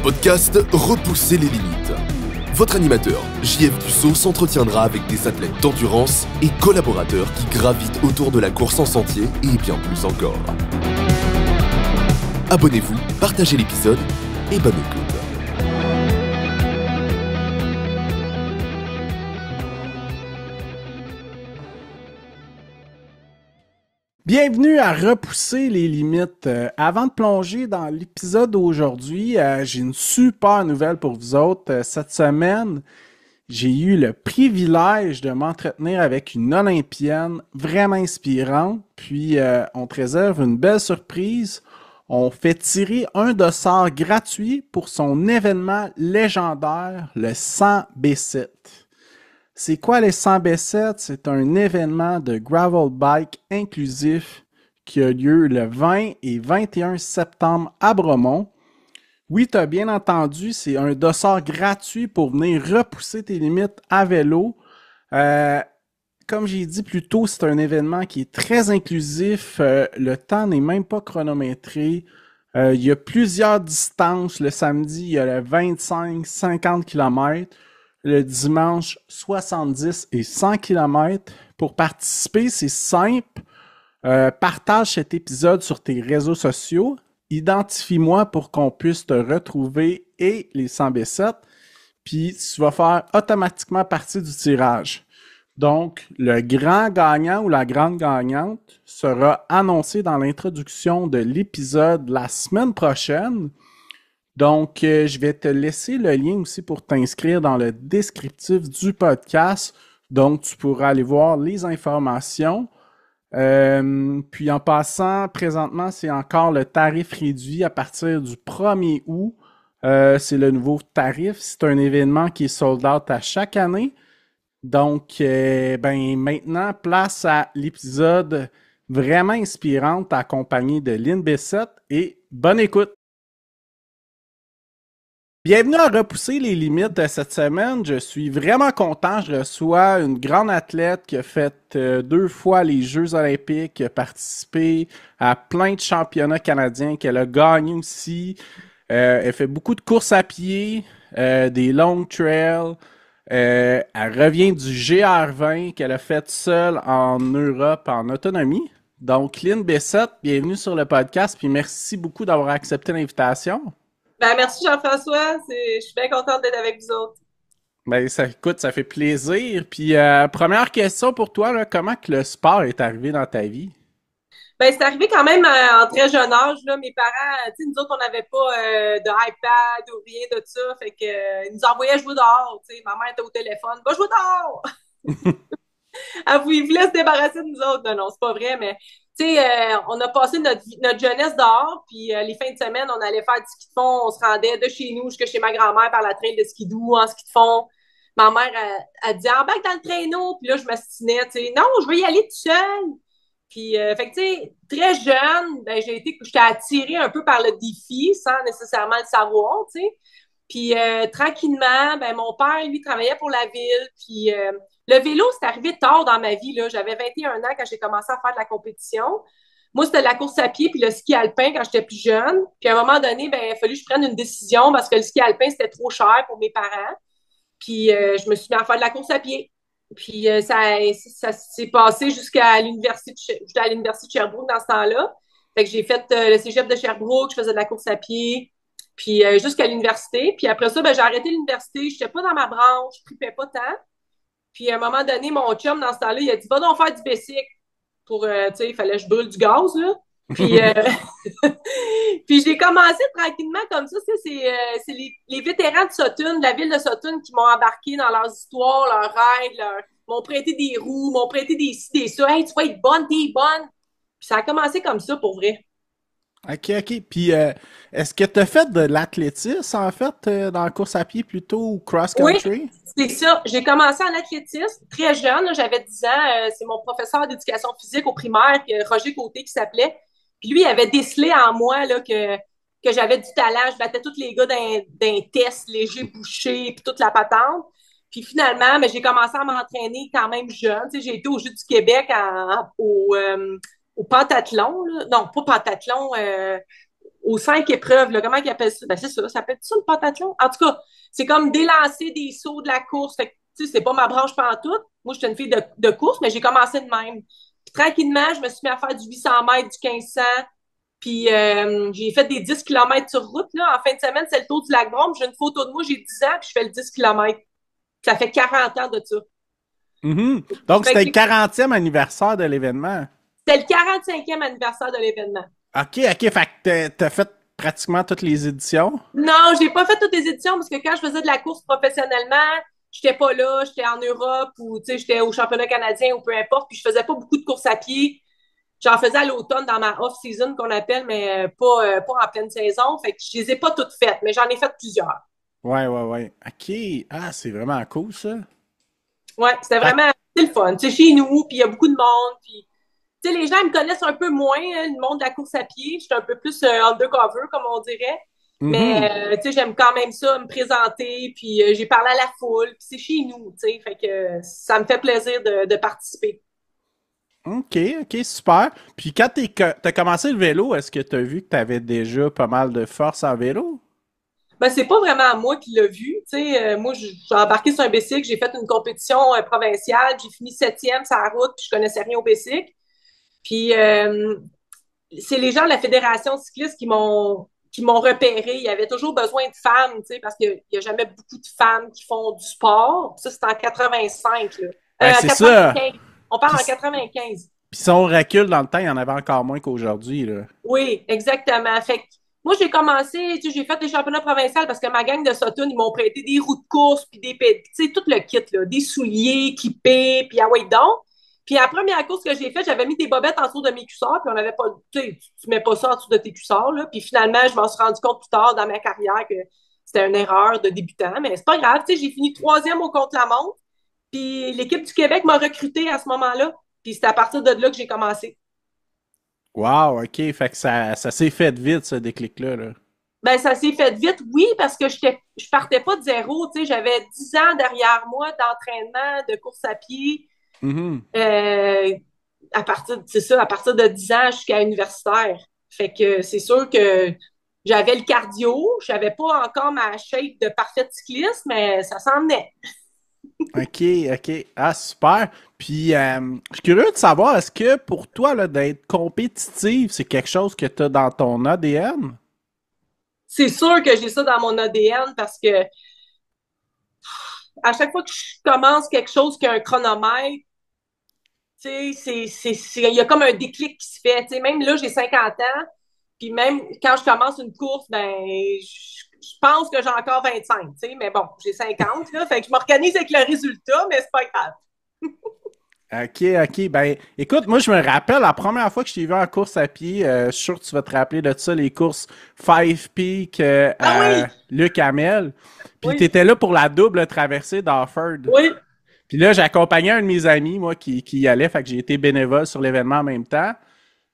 podcast Repousser les limites. Votre animateur, JF Dussault, s'entretiendra avec des athlètes d'endurance et collaborateurs qui gravitent autour de la course en sentier et bien plus encore. Abonnez-vous, partagez l'épisode et bonne écoute. Bienvenue à Repousser les limites. Avant de plonger dans l'épisode d'aujourd'hui, j'ai une super nouvelle pour vous autres. Cette semaine, j'ai eu le privilège de m'entretenir avec une Olympienne vraiment inspirante. Puis, on te réserve une belle surprise. On fait tirer un dossard gratuit pour son événement légendaire, le 100B7. C'est quoi les 100B7? C'est un événement de gravel bike inclusif qui a lieu le 20 et 21 septembre à Bromont. Oui, tu as bien entendu, c'est un dossard gratuit pour venir repousser tes limites à vélo. Comme j'ai dit plus tôt, c'est un événement qui est très inclusif. Le temps n'est même pas chronométré. Il y a plusieurs distances. Le samedi, il y a le 25-50 km. Le dimanche, 70 et 100 km. Pour participer, c'est simple. Partage cet épisode sur tes réseaux sociaux. Identifie-moi pour qu'on puisse te retrouver et les 100B7. Puis, tu vas faire automatiquement partie du tirage. Donc, le grand gagnant ou la grande gagnante sera annoncé dans l'introduction de l'épisode la semaine prochaine. Donc, je vais te laisser le lien aussi pour t'inscrire dans le descriptif du podcast. Donc, tu pourras aller voir les informations. Puis, en passant, présentement, c'est encore le tarif réduit à partir du 1er août. C'est le nouveau tarif. C'est un événement qui est sold out à chaque année. Donc, maintenant, place à l'épisode vraiment inspirante accompagné de Lynn Bessette et bonne écoute! Bienvenue à Repousser les limites cette semaine. Je suis vraiment content. Je reçois une grande athlète qui a fait 2 fois les Jeux olympiques, qui a participé à plein de championnats canadiens, qu'elle a gagné aussi. Elle fait beaucoup de courses à pied, des long trails. Elle revient du GR20 qu'elle a fait seule en Europe en autonomie. Donc, Lynn Bessette, bienvenue sur le podcast, puis merci beaucoup d'avoir accepté l'invitation. Merci Jean-François, je suis bien contente d'être avec vous autres. Ça fait plaisir. Puis première question pour toi, là, comment que le sport est arrivé dans ta vie? C'est arrivé quand même en très jeune âge, là. Mes parents, tu sais, nous autres, on n'avait pas de iPad ou rien de ça. Fait que ils nous envoyaient jouer dehors. Tu sais, ma mère était au téléphone, va jouer dehors! Ils voulaient se débarrasser de nous autres. Non, non, c'est pas vrai, mais tu sais, on a passé notre jeunesse dehors, puis les fins de semaine, on allait faire du ski de fond, on se rendait de chez nous jusqu'à chez ma grand-mère par la traîne de skidoo en ski de fond. Ma mère, elle disait, embarque dans le traîneau, puis là, je m'astinais, tu sais, non, je veux y aller toute seule. Puis, fait que, tu sais, très jeune, j'étais attirée un peu par le défi, sans nécessairement le savoir, tu sais. Puis, tranquillement, mon père, lui, travaillait pour la ville, puis le vélo, c'est arrivé tard dans ma vie, là. J'avais 21 ans quand j'ai commencé à faire de la compétition. Moi, c'était la course à pied puis le ski alpin quand j'étais plus jeune. Puis à un moment donné, il a fallu que je prenne une décision parce que le ski alpin, c'était trop cher pour mes parents. Puis je me suis mis à faire de la course à pied. Puis ça s'est passé jusqu'à l'université j'étais à l'université de Sherbrooke dans ce temps-là. Fait que j'ai fait le cégep de Sherbrooke, je faisais de la course à pied. Puis jusqu'à l'université. Puis après ça, j'ai arrêté l'université. Je n'étais pas dans ma branche, je tripais pas tant. Puis à un moment donné, mon chum, dans ce temps-là, il a dit, va donc faire du bicycle. Pour, tu sais, il fallait que je brûle du gaz, là. Puis, puis j'ai commencé tranquillement comme ça. C'est les vétérans de Sutton, de la ville de Sutton, qui m'ont embarqué dans leurs histoires, leurs rêves, m'ont prêté des roues, m'ont prêté des ci, des ça. Hey, tu vas être bonne, t'es bonne. Puis ça a commencé comme ça, pour vrai. OK. Puis, est-ce que tu as fait de l'athlétisme, en fait, dans la course à pied plutôt ou cross-country? Oui, c'est ça. J'ai commencé en athlétisme très jeune, là, j'avais 10 ans. C'est mon professeur d'éducation physique au primaire, Roger Côté, qui s'appelait. Puis lui, il avait décelé en moi là, que j'avais du talent. Je battais tous les gars d'un test léger bouché, puis toute la patente. Puis finalement, j'ai commencé à m'entraîner quand même jeune. Tu sais, j'ai été aux Jeux du Québec au pentathlon. Là. Non, pas pentathlon, aux 5 épreuves, là, comment ils appellent ça? Ben, c'est ça, ça s'appelle ça le pentathlon? En tout cas, c'est comme des lancers, des sauts de la course. Fait que, tu sais, c'est pas ma branche pantoute. Moi, j'étais une fille de course, mais j'ai commencé de même. Puis, tranquillement, je me suis mis à faire du 800 mètres, du 1500. Puis, j'ai fait des 10 kilomètres sur route, là. En fin de semaine, c'est le tour du lac Brome. J'ai une photo de moi, j'ai 10 ans, puis je fais le 10 kilomètres. Ça fait 40 ans de ça. Donc, Fait c'était que le 40e anniversaire de l'événement. c'était le 45e anniversaire de l'événement. OK, fait que t'as fait pratiquement toutes les éditions. Non, j'ai pas fait toutes les éditions parce que quand je faisais de la course professionnellement, j'étais pas là, j'étais en Europe ou tu sais, j'étais au championnat canadien ou peu importe, puis je faisais pas beaucoup de courses à pied. J'en faisais à l'automne dans ma off-season qu'on appelle, mais pas en pleine saison. Fait que je les ai pas toutes faites, mais j'en ai fait plusieurs. Ouais. OK. Ah, c'est vraiment cool, ça. Ouais, c'était Fait vraiment c'est le fun. Tu sais, chez nous, puis il y a beaucoup de monde, puis tu sais, les gens me connaissent un peu moins, hein, le monde de la course à pied. J'étais un peu plus undercover, comme on dirait. Mhm. Mais, tu sais, j'aime quand même ça, me présenter, puis j'ai parlé à la foule, puis c'est chez nous, tu sais. Fait que ça me fait plaisir de participer. OK, super. Puis quand t'as commencé le vélo, est-ce que t'as vu que t'avais déjà pas mal de force en vélo? Ben, c'est pas vraiment moi qui l'ai vu, tu sais. Moi, j'ai embarqué sur un bicycle, j'ai fait une compétition provinciale, j'ai fini 7e sur la route, puis je connaissais rien au bicycle. Puis, c'est les gens de la Fédération cycliste qui m'ont repéré. Il y avait toujours besoin de femmes, tu sais, parce qu'il n'y a jamais beaucoup de femmes qui font du sport. Ça, c'est en 85, là. Ben, c'est ça. 95. On parle Puis, en 95. puis si on recule dans le temps, il y en avait encore moins qu'aujourd'hui, là. Oui, exactement. Fait que moi, j'ai commencé, tu sais, j'ai fait des championnats provinciaux parce que ma gang de Sutton, ils m'ont prêté des roues de course, puis tu sais, tout le kit, là, des souliers, équipés, puis ah ouais, donc. Puis la première course que j'ai faite, j'avais mis des bobettes en dessous de mes cuissards, puis on avait pas, tu sais, tu mets pas ça en dessous de tes cuissards, là. Puis finalement, je m'en suis rendu compte plus tard dans ma carrière que c'était une erreur de débutant, mais c'est pas grave, tu sais, j'ai fini 3e au contre-la-montre, puis l'équipe du Québec m'a recruté à ce moment-là, puis c'est à partir de là que j'ai commencé. Wow, OK. Fait que ça s'est fait vite, ce déclic-là, là. Ben, ça s'est fait vite, oui, parce que je partais pas de zéro, tu sais, j'avais 10 ans derrière moi d'entraînement, de course à pied, Mhm. euh, c'est ça, à partir de 10 ans jusqu'à universitaire. Fait que c'est sûr que j'avais le cardio, j'avais pas encore ma shape de parfaite cycliste, mais ça s'en venait. OK. Ah, super. Puis, je suis curieux de savoir, est-ce que pour toi, là, d'être compétitive, c'est quelque chose que tu as dans ton ADN? C'est sûr que j'ai ça dans mon ADN parce que à chaque fois que je commence quelque chose qui a un chronomètre, tu sais, il y a comme un déclic qui se fait. Tu sais, même là, j'ai 50 ans, puis même quand je commence une course, ben, je pense que j'ai encore 25, tu sais, mais bon, j'ai 50, là, fait que je m'organise avec le résultat, mais c'est pas grave. OK. Ben, écoute, moi, je me rappelle la première fois que je t'ai vu en course à pied, je suis sûr que tu vas te rappeler de ça, les courses Five Peak Ah oui, Luc Hamel. Puis, oui, t'étais là pour la double traversée d'Offord. oui. Puis là, j'accompagnais un de mes amis, moi, qui y allait, fait que j'ai été bénévole sur l'événement en même temps.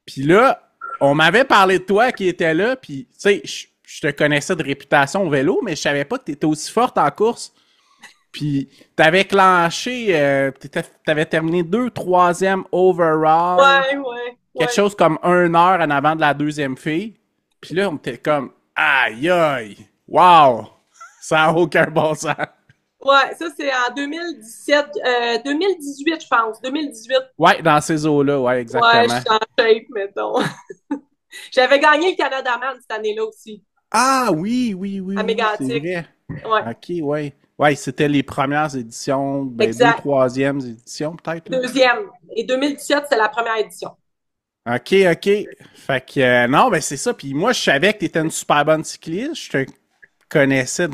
Puis là, on m'avait parlé de toi qui était là, puis tu sais, je te connaissais de réputation au vélo, mais je savais pas que t'étais aussi forte en course. Puis t'avais clenché, t'avais terminé 2 3e overall, quelque Ouais. chose comme 1 heure en avant de la deuxième fille. Puis là, on était comme, aïe aïe, wow, ça a aucun bon sens. Ouais, ça, c'est en 2017, 2018, je pense, 2018. Ouais, dans ces eaux-là, ouais, Ouais, je exactement. suis en shape, mettons. J'avais gagné le Canada Man cette année-là aussi, Ah à oui, c'est Mégantic. vrai. Ouais, Ok, ouais. Ouais, c'était les premières éditions, ben deux, exact. troisièmes éditions peut-être, là. Deuxième. Et 2017, c'est la première édition. Ok. Fait que, non, ben c'est ça. Puis moi, je savais que t'étais une super bonne cycliste. Je te connaissais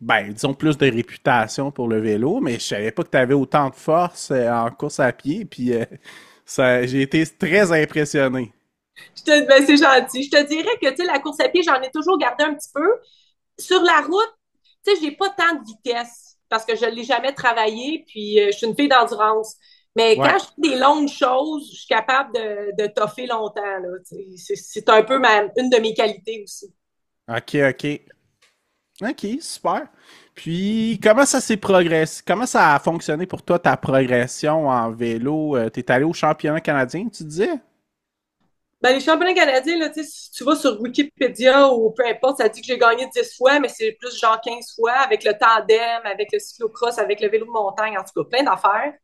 ben, disons, plus de réputation pour le vélo, mais je savais pas que t'avais autant de force en course à pied. Puis j'ai été très impressionné. Ben, c'est gentil. Je te dirais que, tu sais, la course à pied, j'en ai toujours gardé un petit peu. Sur la route, tu sais, j'ai pas tant de vitesse parce que je l'ai jamais travaillé, puis je suis une fille d'endurance. Mais Ouais. quand je fais des longues choses, je suis capable de toffer longtemps, là. Tu sais. C'est un peu une de mes qualités aussi. Ok. Ok, super. Puis, comment ça s'est progressé? Comment ça a fonctionné pour toi, ta progression en vélo? T'es allé au championnat canadien, tu disais? Ben, les championnats canadiens, là, tu sais, si tu vas sur Wikipédia ou peu importe, ça dit que j'ai gagné 10 fois, mais c'est plus genre 15 fois avec le tandem, avec le cyclocross, avec le vélo de montagne, en tout cas, plein d'affaires.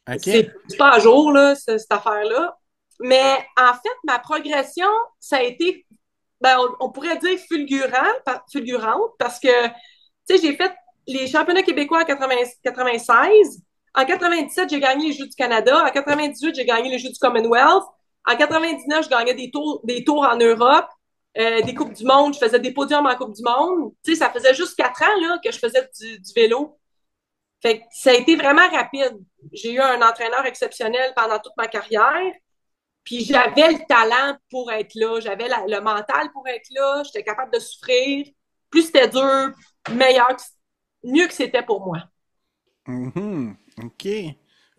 OK. C'est pas à jour, là, cette affaire-là. Mais en fait, ma progression, ça a été, ben, on pourrait dire fulgurante parce que, tu sais, j'ai fait les championnats québécois en 96. En 97, j'ai gagné les Jeux du Canada. En 98, j'ai gagné les Jeux du Commonwealth. En 99, je gagnais des tours en Europe, des Coupes du Monde. Je faisais des podiums en Coupe du Monde. Tu sais, ça faisait juste 4 ans là, que je faisais du vélo. Fait que ça a été vraiment rapide. J'ai eu un entraîneur exceptionnel pendant toute ma carrière. Puis j'avais le talent pour être là. J'avais le mental pour être là. J'étais capable de souffrir. Plus c'était dur, meilleur, mieux que c'était pour moi. Mhm. OK.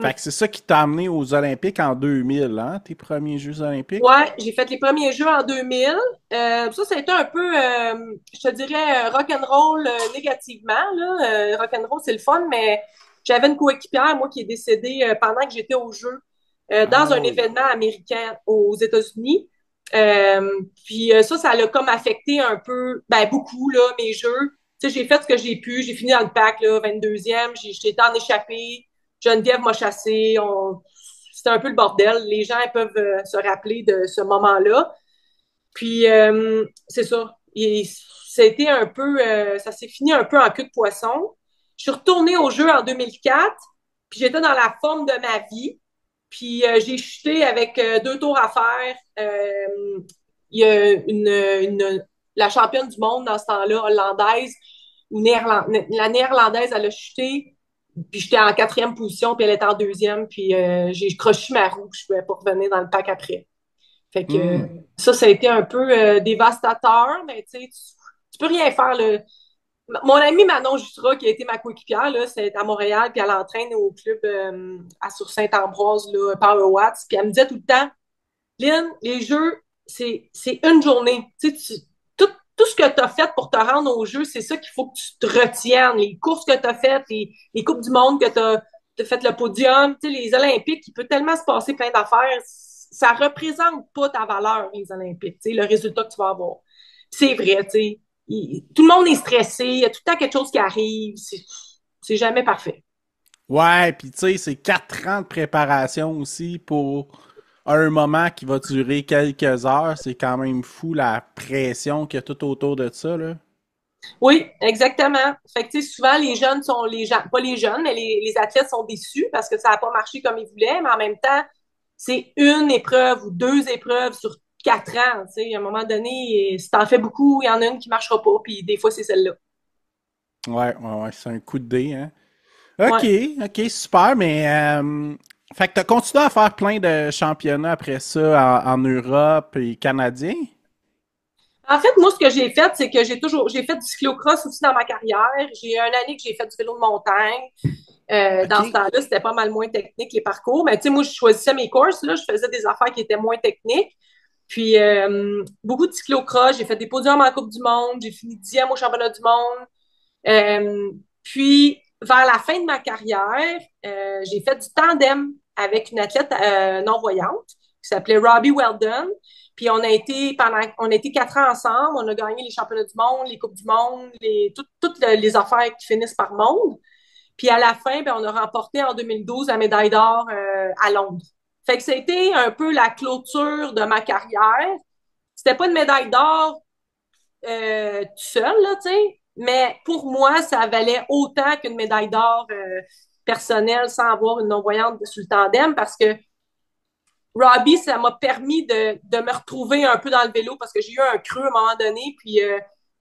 Fait que c'est ça qui t'a amené aux Olympiques en 2000, hein? Tes premiers Jeux olympiques? Ouais, j'ai fait les premiers jeux en 2000. Ça a été un peu, je te dirais, rock'n'roll négativement. Là. Rock'n'roll, c'est le fun, mais j'avais une coéquipière, moi, qui est décédée pendant que j'étais au jeu dans un Oh. événement américain aux États-Unis. Ça l'a comme affecté un peu, ben beaucoup, là, mes jeux. Tu sais, j'ai fait ce que j'ai pu. J'ai fini dans le pack, là, 22e. J'étais en échappée. Geneviève m'a chassé. C'était un peu le bordel. Les gens peuvent se rappeler de ce moment-là. Puis, c'est ça. C'était un peu, ça s'est fini un peu en queue de poisson. Je suis retournée au jeu en 2004, puis j'étais dans la forme de ma vie. Puis j'ai chuté avec 2 tours à faire. Il y a la championne du monde dans ce temps-là, hollandaise, ou la néerlandaise, elle a chuté. Puis j'étais en 4e position, puis elle était en 2e. Puis j'ai croché ma roue, puis je pouvais pas revenir dans le pack après. Fait que Hmm. ça a été un peu dévastateur, mais tu peux rien faire. Là. Mon amie Manon Jutra, qui a été ma coéquipière, là, c'est à Montréal, puis elle entraîne au club à sur Saint-Ambroise, là, Power Watts. Puis elle me disait tout le temps, Lynn, les jeux, c'est une journée. Tout ce que tu as fait pour te rendre au jeu, c'est ça qu'il faut que tu te retiennes. Les courses que tu as faites, les Coupes du Monde que tu as fait le podium, les Olympiques, il peut tellement se passer plein d'affaires. Ça représente pas ta valeur, les Olympiques, le résultat que tu vas avoir. C'est vrai, tu sais. Tout le monde est stressé, il y a tout le temps quelque chose qui arrive. C'est jamais parfait. Ouais, puis tu sais, c'est 4 ans de préparation aussi pour un moment qui va durer quelques heures. C'est quand même fou la pression qu'il y a tout autour de ça, là. Oui, exactement. Fait que, tu sais, souvent, les gens, pas les jeunes, mais les athlètes sont déçus parce que ça n'a pas marché comme ils voulaient, mais en même temps, c'est une épreuve ou 2 épreuves sur 4 ans, tu sais. À un moment donné, si t'en fais beaucoup, il y en a une qui marchera pas, puis des fois, c'est celle-là. Ouais, c'est un coup de dé, hein. OK, Ouais. OK, super, mais fait que t'as continué à faire plein de championnats après ça en Europe et canadien? En fait, moi, ce que j'ai fait, c'est que j'ai fait du cyclocross aussi dans ma carrière. J'ai une année que j'ai fait du vélo de montagne. Dans ce OK. temps-là, c'était pas mal moins technique les parcours. Mais tu sais, moi, je choisissais mes courses, là, je faisais des affaires qui étaient moins techniques. Puis beaucoup de cyclocross, j'ai fait des podiums en Coupe du Monde, j'ai fini 10e au championnat du monde. Puis vers la fin de ma carrière, j'ai fait du tandem avec une athlète non-voyante qui s'appelait Robbie Weldon. Puis on a été 4 ans ensemble, on a gagné les championnats du monde, les Coupes du monde, toutes les affaires qui finissent par monde. Puis à la fin, ben, on a remporté en 2012 la médaille d'or à Londres. Fait que c'était un peu la clôture de ma carrière. C'était pas une médaille d'or tout seul, là, tu sais, mais pour moi, ça valait autant qu'une médaille d'or personnelle sans avoir une non-voyante sur le tandem parce que Robbie, ça m'a permis de me retrouver un peu dans le vélo parce que j'ai eu un creux à un moment donné, puis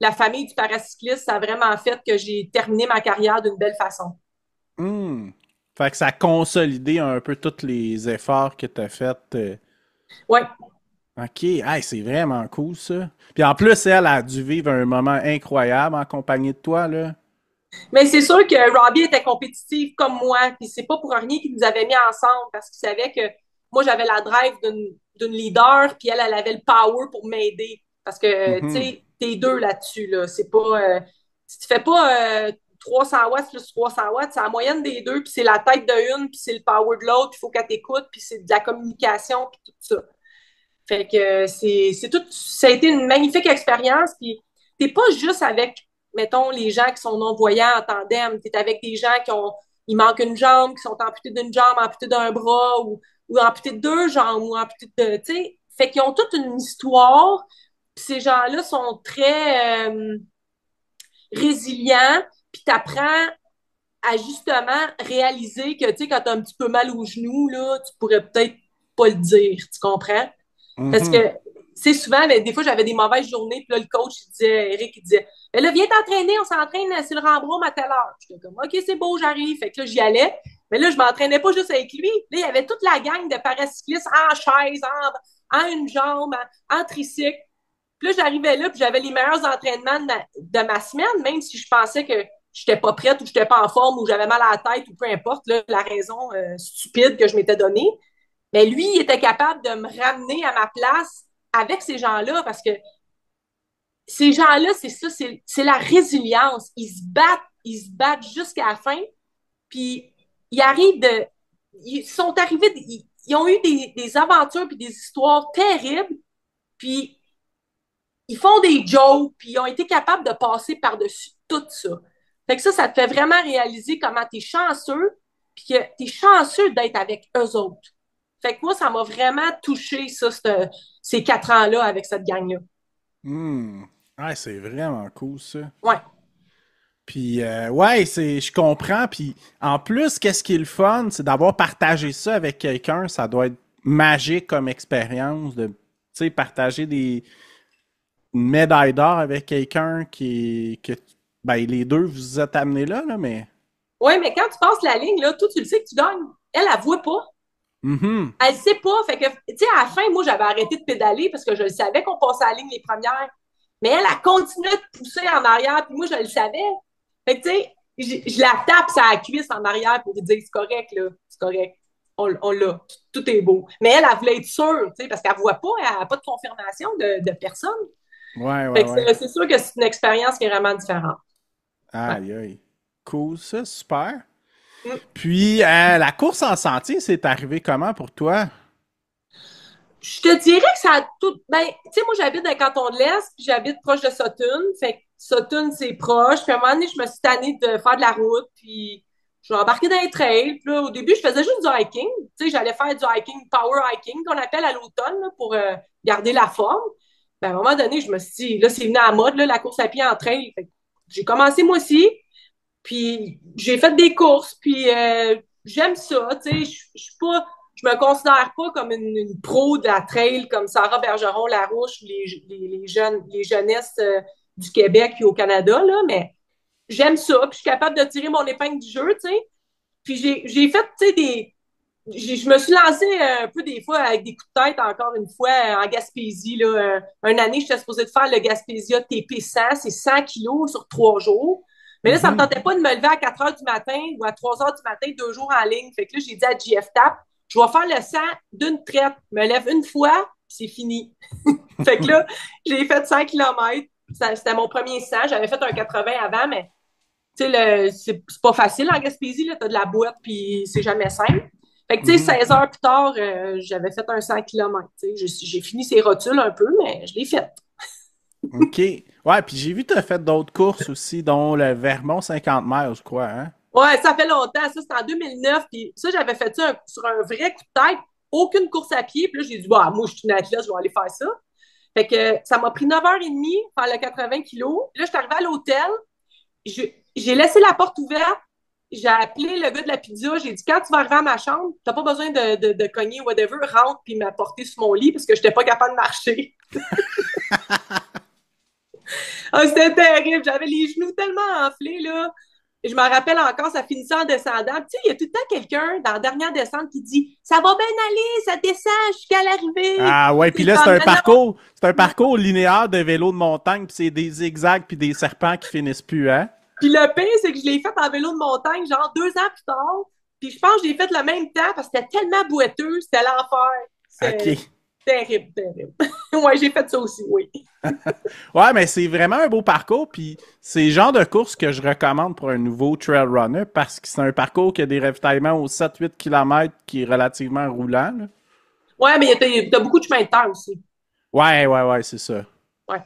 la famille du paracycliste, ça a vraiment fait que j'ai terminé ma carrière d'une belle façon. Hmm. Fait que ça a consolidé un peu tous les efforts que t'as fait. Ouais. OK, hey, c'est vraiment cool ça. Puis en plus, elle a dû vivre un moment incroyable en compagnie de toi, là. Mais c'est sûr que Robbie était compétitive comme moi, puis c'est pas pour rien qu'il nous avait mis ensemble parce qu'il savait que moi j'avais la drive d'une leader, puis elle avait le power pour m'aider parce que tu Mhm. sais t'es deux là-dessus là, c'est pas si tu fais pas 300 watts plus 300 watts, c'est la moyenne des deux, puis c'est la tête de une, puis c'est le power de l'autre, puis il faut qu'elle t'écoute, puis c'est de la communication, puis tout ça. Fait que c'est tout, ça a été une magnifique expérience. Puis t'es pas juste avec, mettons, les gens qui sont non-voyants en tandem. T'es avec des gens il manque une jambe, qui sont amputés d'une jambe, amputés d'un bras, ou amputés de deux jambes, ou amputés de, tu sais. Fait qu'ils ont toute une histoire. Puis ces gens-là sont très résilients. Puis t'apprends à justement réaliser que, tu sais, quand t'as un petit peu mal au genou, là, tu pourrais peut-être pas le dire, tu comprends? Parce que, Mhm. c'est souvent, des fois, j'avais des mauvaises journées, puis là, le coach, Eric, il disait, mais là, viens t'entraîner, on s'entraîne sur le Rambroume à telle heure. J'étais comme, OK, c'est beau, j'arrive. Fait que là, j'y allais. Mais là, je m'entraînais pas juste avec lui. Là, il y avait toute la gang de paracyclistes en chaise, en une jambe, en tricycle. Puis là, j'arrivais là, puis j'avais les meilleurs entraînements de ma semaine, même si je pensais que j'étais pas prête ou j'étais pas en forme ou j'avais mal à la tête ou peu importe là, la raison stupide que je m'étais donnée. Mais lui, il était capable de me ramener à ma place avec ces gens-là parce que ces gens-là, c'est ça, c'est la résilience. Ils se battent jusqu'à la fin. Puis ils arrivent de. Ils sont arrivés, ils ont eu des aventures puis des histoires terribles. Puis ils font des jokes, puis ils ont été capables de passer par-dessus tout ça. Fait que ça te fait vraiment réaliser comment tu es chanceux, puis que tu es chanceux d'être avec eux autres. Fait que moi, ça m'a vraiment touché, ça, ces 4 ans-là avec cette gang-là. Hmm. Ouais, c'est vraiment cool, ça. Ouais. Puis, ouais, je comprends. Puis, en plus, qu'est-ce qui est le fun, c'est d'avoir partagé ça avec quelqu'un. Ça doit être magique comme expérience de, tu sais, partager une médaille d'or avec quelqu'un ben, les deux, vous vous êtes amenés là, mais. Ouais, mais quand tu passes la ligne, là, toi, tu le sais que tu gagnes. Elle voit pas. Mhm. Elle sait pas. Fait que, tu sais, à la fin, moi, j'avais arrêté de pédaler parce que je le savais qu'on passait la ligne les premières. Mais elle a continué de pousser en arrière, puis moi, je le savais. Fait que, tu sais, je la tape sur la cuisse en arrière pour lui dire, c'est correct, là, c'est correct. On l'a. Tout est beau. Mais elle voulait être sûre, tu sais, parce qu'elle voit pas, elle n'a pas de confirmation de personne. Ouais, ouais, Fait que ouais. c'est sûr que c'est une expérience qui est vraiment différente. Ouais. Aïe, aïe. Cool, ça, super. Mm. Puis, la course en sentier, c'est arrivé comment pour toi? Je te dirais que ça a tout. Ben, tu sais, moi, j'habite dans le canton de l'Est, puis j'habite proche de Sutton. Fait que Sutton, c'est proche. Puis à un moment donné, je me suis tannée de faire de la route, puis je suis embarquée dans les trails. Puis là, au début, je faisais juste du hiking. Tu sais, j'allais faire du hiking, power hiking, qu'on appelle à l'automne, là, pour garder la forme. Ben, à un moment donné, je me suis dit, là, c'est venu à la mode, là, la course à pied en trail. Fait que j'ai commencé moi aussi, puis j'ai fait des courses, puis j'aime ça. Tu sais, je suis pas je me considère pas comme une pro de la trail comme Sarah Bergeron-Larouche ou les jeunes, les jeunesses du Québec et au Canada, là, mais j'aime ça, puis je suis capable de tirer mon épingle du jeu, tu sais. Puis j'ai fait, tu sais, je me suis lancée un peu des fois avec des coups de tête, encore une fois, en Gaspésie. Là, une année, j'étais supposée de faire le Gaspésia TP100, c'est 100 kilos sur 3 jours. Mais là, ça me Mhm. tentait pas de me lever à 4 heures du matin ou à 3 heures du matin, 2 jours en ligne. Fait que là, j'ai dit à JF Tap, je vais faire le 100 d'une traite. Je me lève une fois, c'est fini. Fait que là, j'ai fait 100 km. C'était mon premier 100. J'avais fait un 80 avant, mais tu sais, c'est pas facile en Gaspésie. T'as de la boîte, puis c'est jamais simple. Fait que, tu sais, Mhm. 16 heures plus tard, j'avais fait un 100 km. J'ai fini ces rotules un peu, mais je l'ai fait. OK. Ouais, puis j'ai vu que tu as fait d'autres courses aussi, dont le Vermont 50 miles, je crois, hein? Ouais, ça fait longtemps. Ça, c'était en 2009. Puis ça, j'avais fait ça sur un vrai coup de tête. Aucune course à pied. Puis là, j'ai dit, bah, moi, je suis une athlète, je vais aller faire ça. Fait que ça m'a pris 9h30 faire le 80 kilos. Là, je suis arrivée à l'hôtel. J'ai laissé la porte ouverte. J'ai appelé le gars de la pizza. J'ai dit, quand tu vas arriver à ma chambre, t'as pas besoin de cogner, whatever, rentre puis m'apporter sur mon lit parce que je n'étais pas capable de marcher. Ah, c'était terrible. J'avais les genoux tellement enflés, là. Et je me rappelle encore, ça finissait en descendant. Tu sais, il y a tout le temps quelqu'un dans la dernière descente qui dit ça va bien aller, ça descend jusqu'à l'arrivée. Ah ouais, puis Puis là, comme, non, c'est un parcours linéaire de vélo de montagne, puis c'est des zigzags puis des serpents qui finissent plus, hein? puis le pire, c'est que je l'ai fait en vélo de montagne, genre 2 ans plus tard. Puis je pense que je l'ai fait le même temps parce que c'était tellement boiteux, c'était l'enfer. C'est OK. terrible, terrible. Ouais, j'ai fait ça aussi, oui. Ouais, mais c'est vraiment un beau parcours, puis c'est le genre de course que je recommande pour un nouveau trail runner parce que c'est un parcours qui a des ravitaillements aux 7-8 km qui est relativement roulant, là. Ouais, mais t'as beaucoup de chemin de terre aussi. Ouais, c'est ça. Ouais.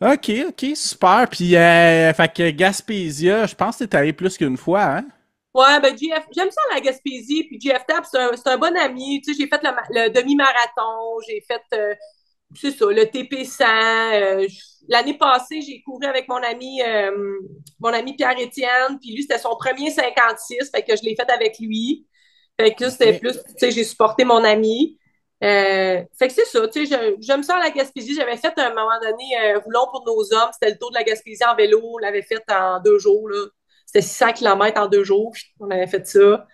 OK, super. Puis, fait que Gaspésia, je pense que t'es allé plus qu'une fois, hein? Ouais, ben j'aime ça la Gaspésie, puis GF Tap, c'est un bon ami. Tu sais, j'ai fait le demi-marathon, j'ai fait, c'est ça, le TP100. L'année passée, j'ai couru avec mon ami Pierre-Étienne, puis lui, c'était son premier 56, fait que je l'ai fait avec lui. Fait que là, c'était OK. plus, tu sais, j'ai supporté mon ami. Fait que c'est ça, tu sais, j'aime ça la Gaspésie. J'avais fait à un moment donné Roulons pour nos hommes. C'était le tour de la Gaspésie en vélo. On l'avait fait en 2 jours, là. C'était 600 kilomètres en 2 jours. On avait fait ça.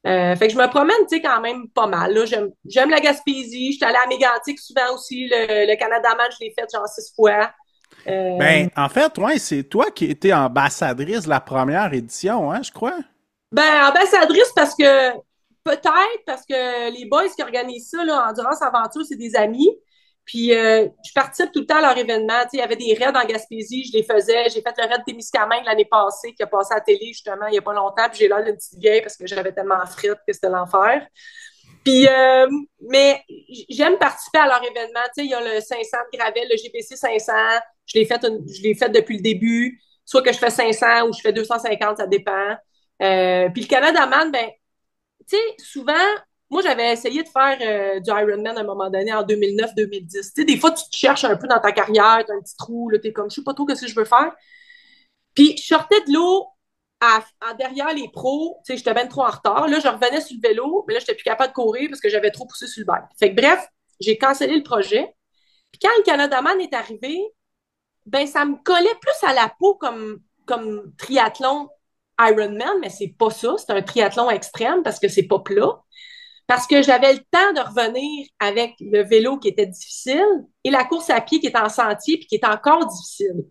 Fait que je me promène, tu sais, quand même pas mal, là. J'aime la Gaspésie. J'étais allée à Mégantic souvent aussi. Le Canada-Man, je l'ai fait genre 6 fois. Ben, en fait, ouais, c'est toi qui étais ambassadrice de la première édition, hein, je crois. Ben, ambassadrice peut-être parce que les boys qui organisent ça, là, Endurance Aventure, c'est des amis. Puis je participe tout le temps à leur événement. Tu sais, il y avait des raids en Gaspésie, je les faisais. J'ai fait le raid Témiscamingue l'année passée, qui a passé à la télé justement il n'y a pas longtemps. Puis j'ai l'air d'une petite vieille parce que j'avais tellement frite que c'était l'enfer. Puis, mais j'aime participer à leur événement. Tu sais, il y a le 500 de Gravel, le GPC 500. Je l'ai fait depuis le début. Soit que je fais 500 ou je fais 250, ça dépend. Puis le Canada Man, ben, tu sais, souvent, moi, j'avais essayé de faire du Ironman à un moment donné en 2009-2010. Tu sais, des fois, tu te cherches un peu dans ta carrière, tu as un petit trou, là, t'es comme, je sais pas trop ce que je veux faire. Puis, je sortais de l'eau derrière les pros, tu sais, j'étais bien trop en retard. Là, je revenais sur le vélo, mais là, j'étais plus capable de courir parce que j'avais trop poussé sur le bike. Fait que bref, j'ai cancellé le projet. Puis quand le Canada Man est arrivé, ben, ça me collait plus à la peau comme triathlon Ironman, mais c'est pas ça. C'est un triathlon extrême parce que c'est pas plat. Parce que j'avais le temps de revenir avec le vélo qui était difficile et la course à pied qui était en sentier puis qui était encore difficile.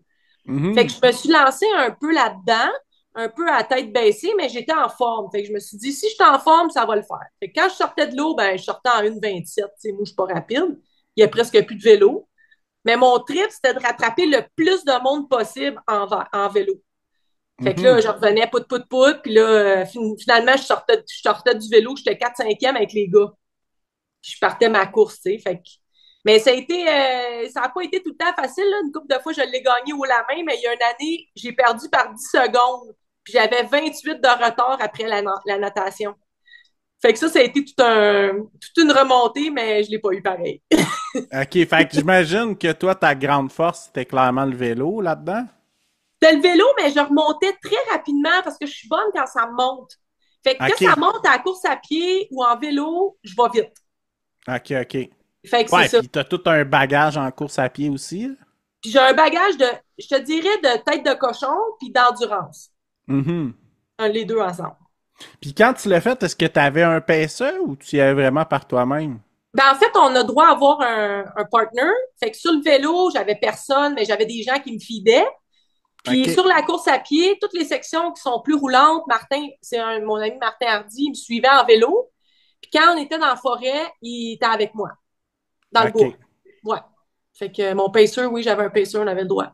Fait que Mhm. je me suis lancée un peu là-dedans, un peu à tête baissée, mais j'étais en forme. Fait que je me suis dit, si je suis en forme, ça va le faire. Fait que quand je sortais de l'eau, ben, je sortais en 1,27. Tu sais, moi, je suis pas rapide. Il y a presque plus de vélo. Mais mon trip, c'était de rattraper le plus de monde possible en vélo. Fait que là, Mhm. je revenais pout. Puis là, finalement, je sortais du vélo. J'étais 4-5e avec les gars. Puis je partais ma course, tu sais. Fait que... Mais ça a pas été tout le temps facile, là. Une couple de fois, je l'ai gagné haut la main, mais il y a une année, j'ai perdu par 10 secondes. Puis j'avais 28 de retard après la natation. Fait que ça a été toute une remontée, mais je l'ai pas eu pareil. OK, fait que j'imagine que toi, ta grande force, c'était clairement le vélo là-dedans. C'était le vélo, mais je remontais très rapidement parce que je suis bonne quand ça monte. Fait que OK, ça monte à la course à pied ou en vélo, je vais vite. OK. Fait que c'est Ouais, ça. puis t'as tout un bagage en course à pied aussi, là. Puis j'ai un bagage je te dirais, de tête de cochon puis d'endurance. Mhm. Les deux ensemble. Puis quand tu l'as fait, est-ce que tu avais un paisseur ou tu y allais vraiment par toi-même? Ben, en fait, on a droit à avoir un partner. Fait que sur le vélo, j'avais personne, mais j'avais des gens qui me fidaient. Puis OK. sur la course à pied, toutes les sections qui sont plus roulantes, mon ami Martin Hardy, il me suivait en vélo. Puis quand on était dans la forêt, il était avec moi, dans le bois. OK. Ouais. Fait que mon pacer, oui, j'avais un pacer, on avait le droit.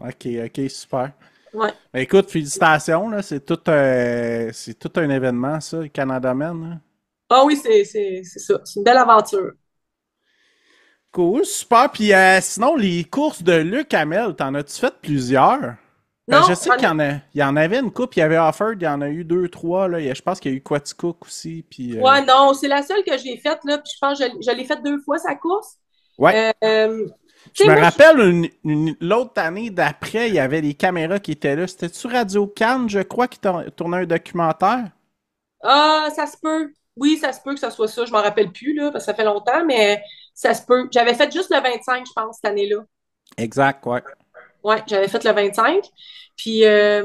OK, super. Ouais. Ben, écoute, félicitations, là. C'est tout un événement, ça, le Canada Men, là. Ah oui, c'est ça. C'est une belle aventure. Cool, super. Puis sinon, les courses de Luc Hamel, t'en as-tu fait plusieurs? Je Non, sais il y en avait une coupe, il y avait Offord, il y en a eu deux, trois, là. Je pense qu'il y a eu Quaticook aussi, puis... ouais, non, c'est la seule que j'ai faite, là. Puis je pense que je l'ai faite 2 fois, sa course. Ouais. Je Tu sais, me moi, rappelle l'autre année d'après, il y avait les caméras qui étaient là. C'était-tu Radio Cannes, je crois, qui tournait un documentaire? ah, ça se peut. Oui, ça se peut que ce soit ça. Je m'en rappelle plus, là, parce que ça fait longtemps, mais ça se peut. J'avais fait juste le 25, je pense, cette année-là. Exact, ouais. Ouais, j'avais fait le 25. Puis, c'est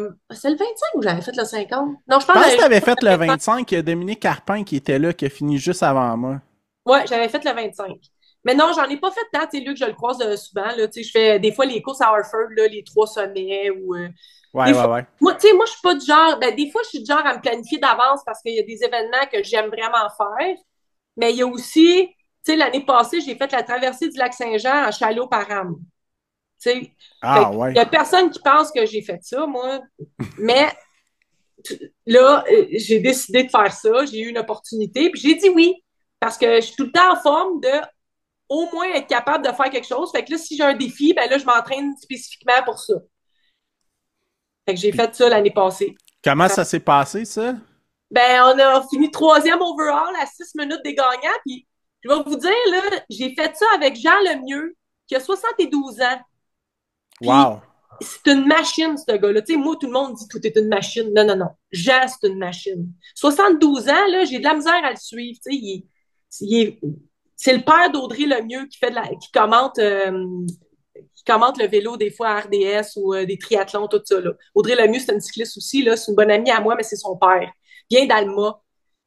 le 25 ou j'avais fait le 50? Non, je Je pense que pense que j'avais tu avais fait fait le le 25. 25, il y a Dominique Carpin qui était là, qui a fini juste avant moi. Ouais, j'avais fait le 25. Mais non, j'en ai pas fait tant, tu sais, Luc, je le croise souvent, là, tu sais, je fais des fois les courses à Harford, là, les 3 sommets, ou Ouais, des ouais, fois, ouais. moi, tu sais, moi, je suis pas du genre, ben, des fois, je suis du genre à me planifier d'avance parce qu'il y a des événements que j'aime vraiment faire, mais il y a aussi, tu sais, l'année passée, j'ai fait la traversée du lac Saint-Jean à Châlot-Parame, tu sais, fait Ah, qu'il ouais. y a personne qui pense que j'ai fait ça, moi, mais là, j'ai décidé de faire ça, j'ai eu une opportunité, puis j'ai dit oui. parce que je suis tout le temps en forme de au moins être capable de faire quelque chose. Fait que là, si j'ai un défi, ben là, je m'entraîne spécifiquement pour ça. Fait que j'ai Puis, fait ça l'année passée. comment ça s'est passé, ça? Ben, on a fini troisième overall à 6 minutes des gagnants. Puis, je vais vous dire, là, j'ai fait ça avec Jean Lemieux, qui a 72 ans. Puis, Wow. c'est une machine, ce gars-là. Tu sais, moi, tout le monde dit tout est une machine. Non, non, non. Jean, c'est une machine. 72 ans, là, j'ai de la misère à le suivre. Tu sais, c'est le père d'Audrey Lemieux qui commente le vélo des fois à RDS ou des triathlons, tout ça. Là. Audrey Lemieux, c'est une cycliste aussi. Là, c'est une bonne amie à moi, mais c'est son père. Vient d'Alma.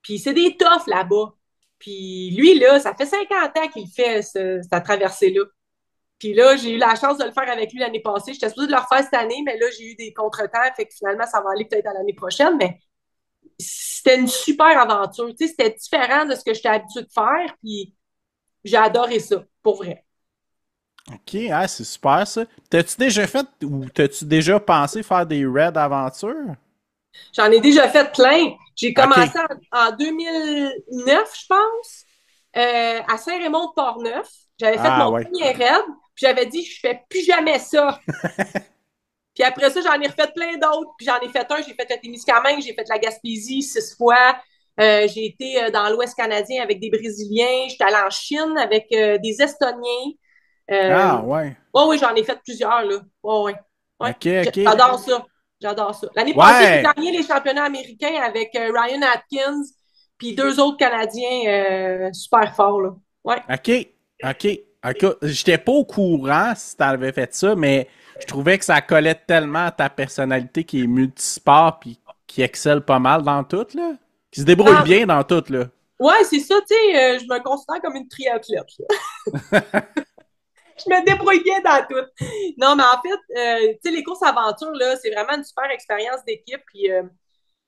Puis c'est des toughs là-bas. Puis lui, là, ça fait 50 ans qu'il fait cette traversée-là. Puis là, j'ai eu la chance de le faire avec lui l'année passée. J'étais supposée de le refaire cette année, mais là, j'ai eu des contretemps. Fait que finalement, ça va aller peut-être à l'année prochaine. Mais c'était une super aventure. Tu sais, c'était différent de ce que j'étais habituée de faire. Puis j'ai adoré ça, pour vrai. OK, ah, c'est super, ça. T'as-tu déjà fait ou t'as-tu déjà pensé faire des raids aventure? J'en ai déjà fait plein. J'ai OK. commencé en 2009, je pense, à Saint-Raymond-de-Port-Neuf. J'avais fait Ah, mon ouais. premier raid, puis j'avais dit, je fais plus jamais ça. Puis après ça, j'en ai refait plein d'autres. Puis j'en ai fait un, j'ai fait le Témiscamingue, j'ai fait la Gaspésie 6 fois. J'ai été dans l'Ouest canadien avec des Brésiliens. J'étais allée en Chine avec des Estoniens. Ah, Euh, ouais. oh oui, j'en ai fait plusieurs, là. Oh, ouais. Ouais. OK, OK. J'adore ça. J'adore ça. L'année passée, j'ai Ouais. gagné les championnats américains avec Ryan Atkins puis deux autres Canadiens super forts, là. Ouais. OK. OK. OK. J'étais pas au courant si t'avais fait ça, mais je trouvais que ça collait tellement à ta personnalité qui est multisport puis qui excelle pas mal dans tout, là. Qui se débrouille Ah, bien dans tout, là. ouais, c'est ça, tu sais, je me considère comme une triathlète, là. Je me débrouille bien dans tout. Non, mais en fait, tu sais, les courses aventures, là, c'est vraiment une super expérience d'équipe. Puis,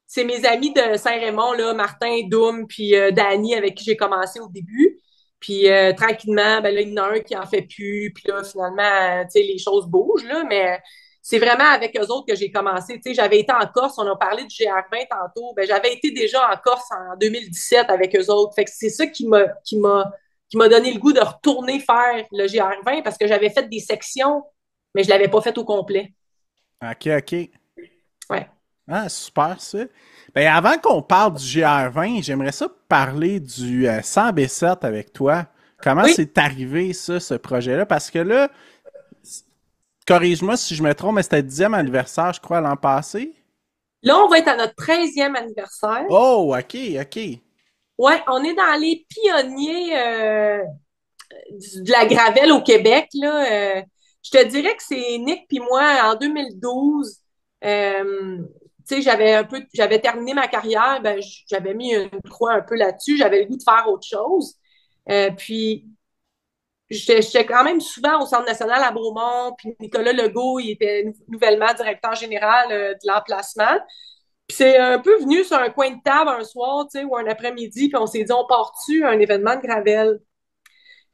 c'est mes amis de Saint-Raymond, là, Martin, Doum, puis Danny, avec qui j'ai commencé au début. Puis, tranquillement, ben là, il y en a un qui en fait plus. Puis là, finalement, tu sais, les choses bougent, là. Mais c'est vraiment avec eux autres que j'ai commencé. Tu sais, j'avais été en Corse, on a parlé du GR20 tantôt. Ben, j'avais été déjà en Corse en 2017 avec eux autres. Fait que c'est ça qui m'a donné le goût de retourner faire le GR20 parce que j'avais fait des sections, mais je l'avais pas fait au complet. OK, OK. Ouais. Ah, super, ça. Ben, avant qu'on parle du GR20, j'aimerais ça parler du 100B7 avec toi. Comment Oui. c'est arrivé, ça, ce projet-là? Parce que là, corrige-moi si je me trompe, mais c'était le 10e anniversaire, je crois, l'an passé. Là, on va être à notre 13e anniversaire. Oh, OK, OK. Ouais, on est dans les pionniers de la gravelle au Québec, là. Je te dirais que c'est Nick puis moi en 2012. Tu sais, j'avais terminé ma carrière, ben j'avais mis une croix un peu là-dessus. J'avais le goût de faire autre chose. Puis j'étais quand même souvent au Centre national à Beaumont. Puis Nicolas Legault, il était nouvellement directeur général de l'emplacement. Puis c'est un peu venu sur un coin de table un soir, tu sais, ou un après-midi, puis on s'est dit, on part-tu un événement de gravel?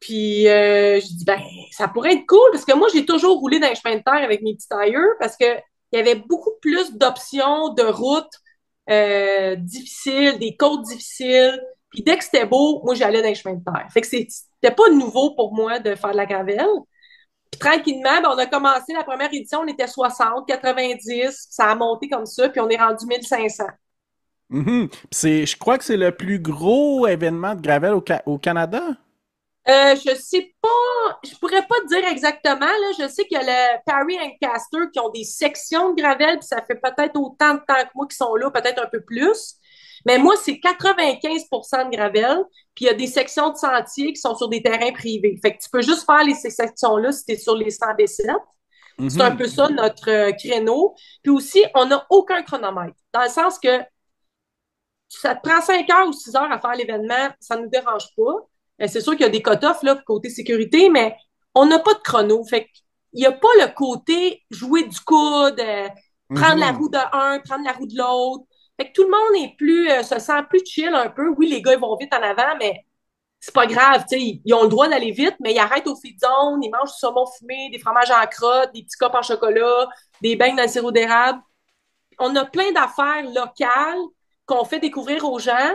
Puis je dis, ben, ça pourrait être cool, parce que moi, j'ai toujours roulé dans les chemins de terre avec mes petits tailleurs, parce que il y avait beaucoup plus d'options de routes difficiles, des côtes difficiles. Puis dès que c'était beau, moi, j'allais dans les chemins de terre. Fait que c'était pas nouveau pour moi de faire de la gravelle. Puis tranquillement, ben, on a commencé la première édition, on était 60, 90, ça a monté comme ça, puis on est rendu 1500. Mhm. Puis je crois que c'est le plus gros événement de gravel au Canada. Je sais pas, je pourrais pas te dire exactement, là. Je sais qu'il y a le Parry Ancaster qui ont des sections de gravel, puis ça fait peut-être autant de temps que moi qui sont là, peut-être un peu plus. Mais moi, c'est 95% de gravel, puis il y a des sections de sentiers qui sont sur des terrains privés. Fait que tu peux juste faire ces sections-là si tu es sur les 100 B7. C'est un Mhm. peu ça notre créneau. Puis aussi, on n'a aucun chronomètre. Dans le sens que ça te prend 5 heures ou 6 heures à faire l'événement, ça ne nous dérange pas. C'est sûr qu'il y a des cut-offs là, côté sécurité, mais on n'a pas de chrono. Fait qu'il n'y a pas le côté jouer du coude, prendre la Mhm. roue de un, prendre la roue de l'autre. Fait que tout le monde est se sent plus chill un peu. Oui, les gars, ils vont vite en avant, mais c'est pas grave. Ils ont le droit d'aller vite, mais ils arrêtent au feed zone, ils mangent du saumon fumé, des fromages en crotte, des petits copes en chocolat, des beignes dans le sirop d'érable. On a plein d'affaires locales qu'on fait découvrir aux gens.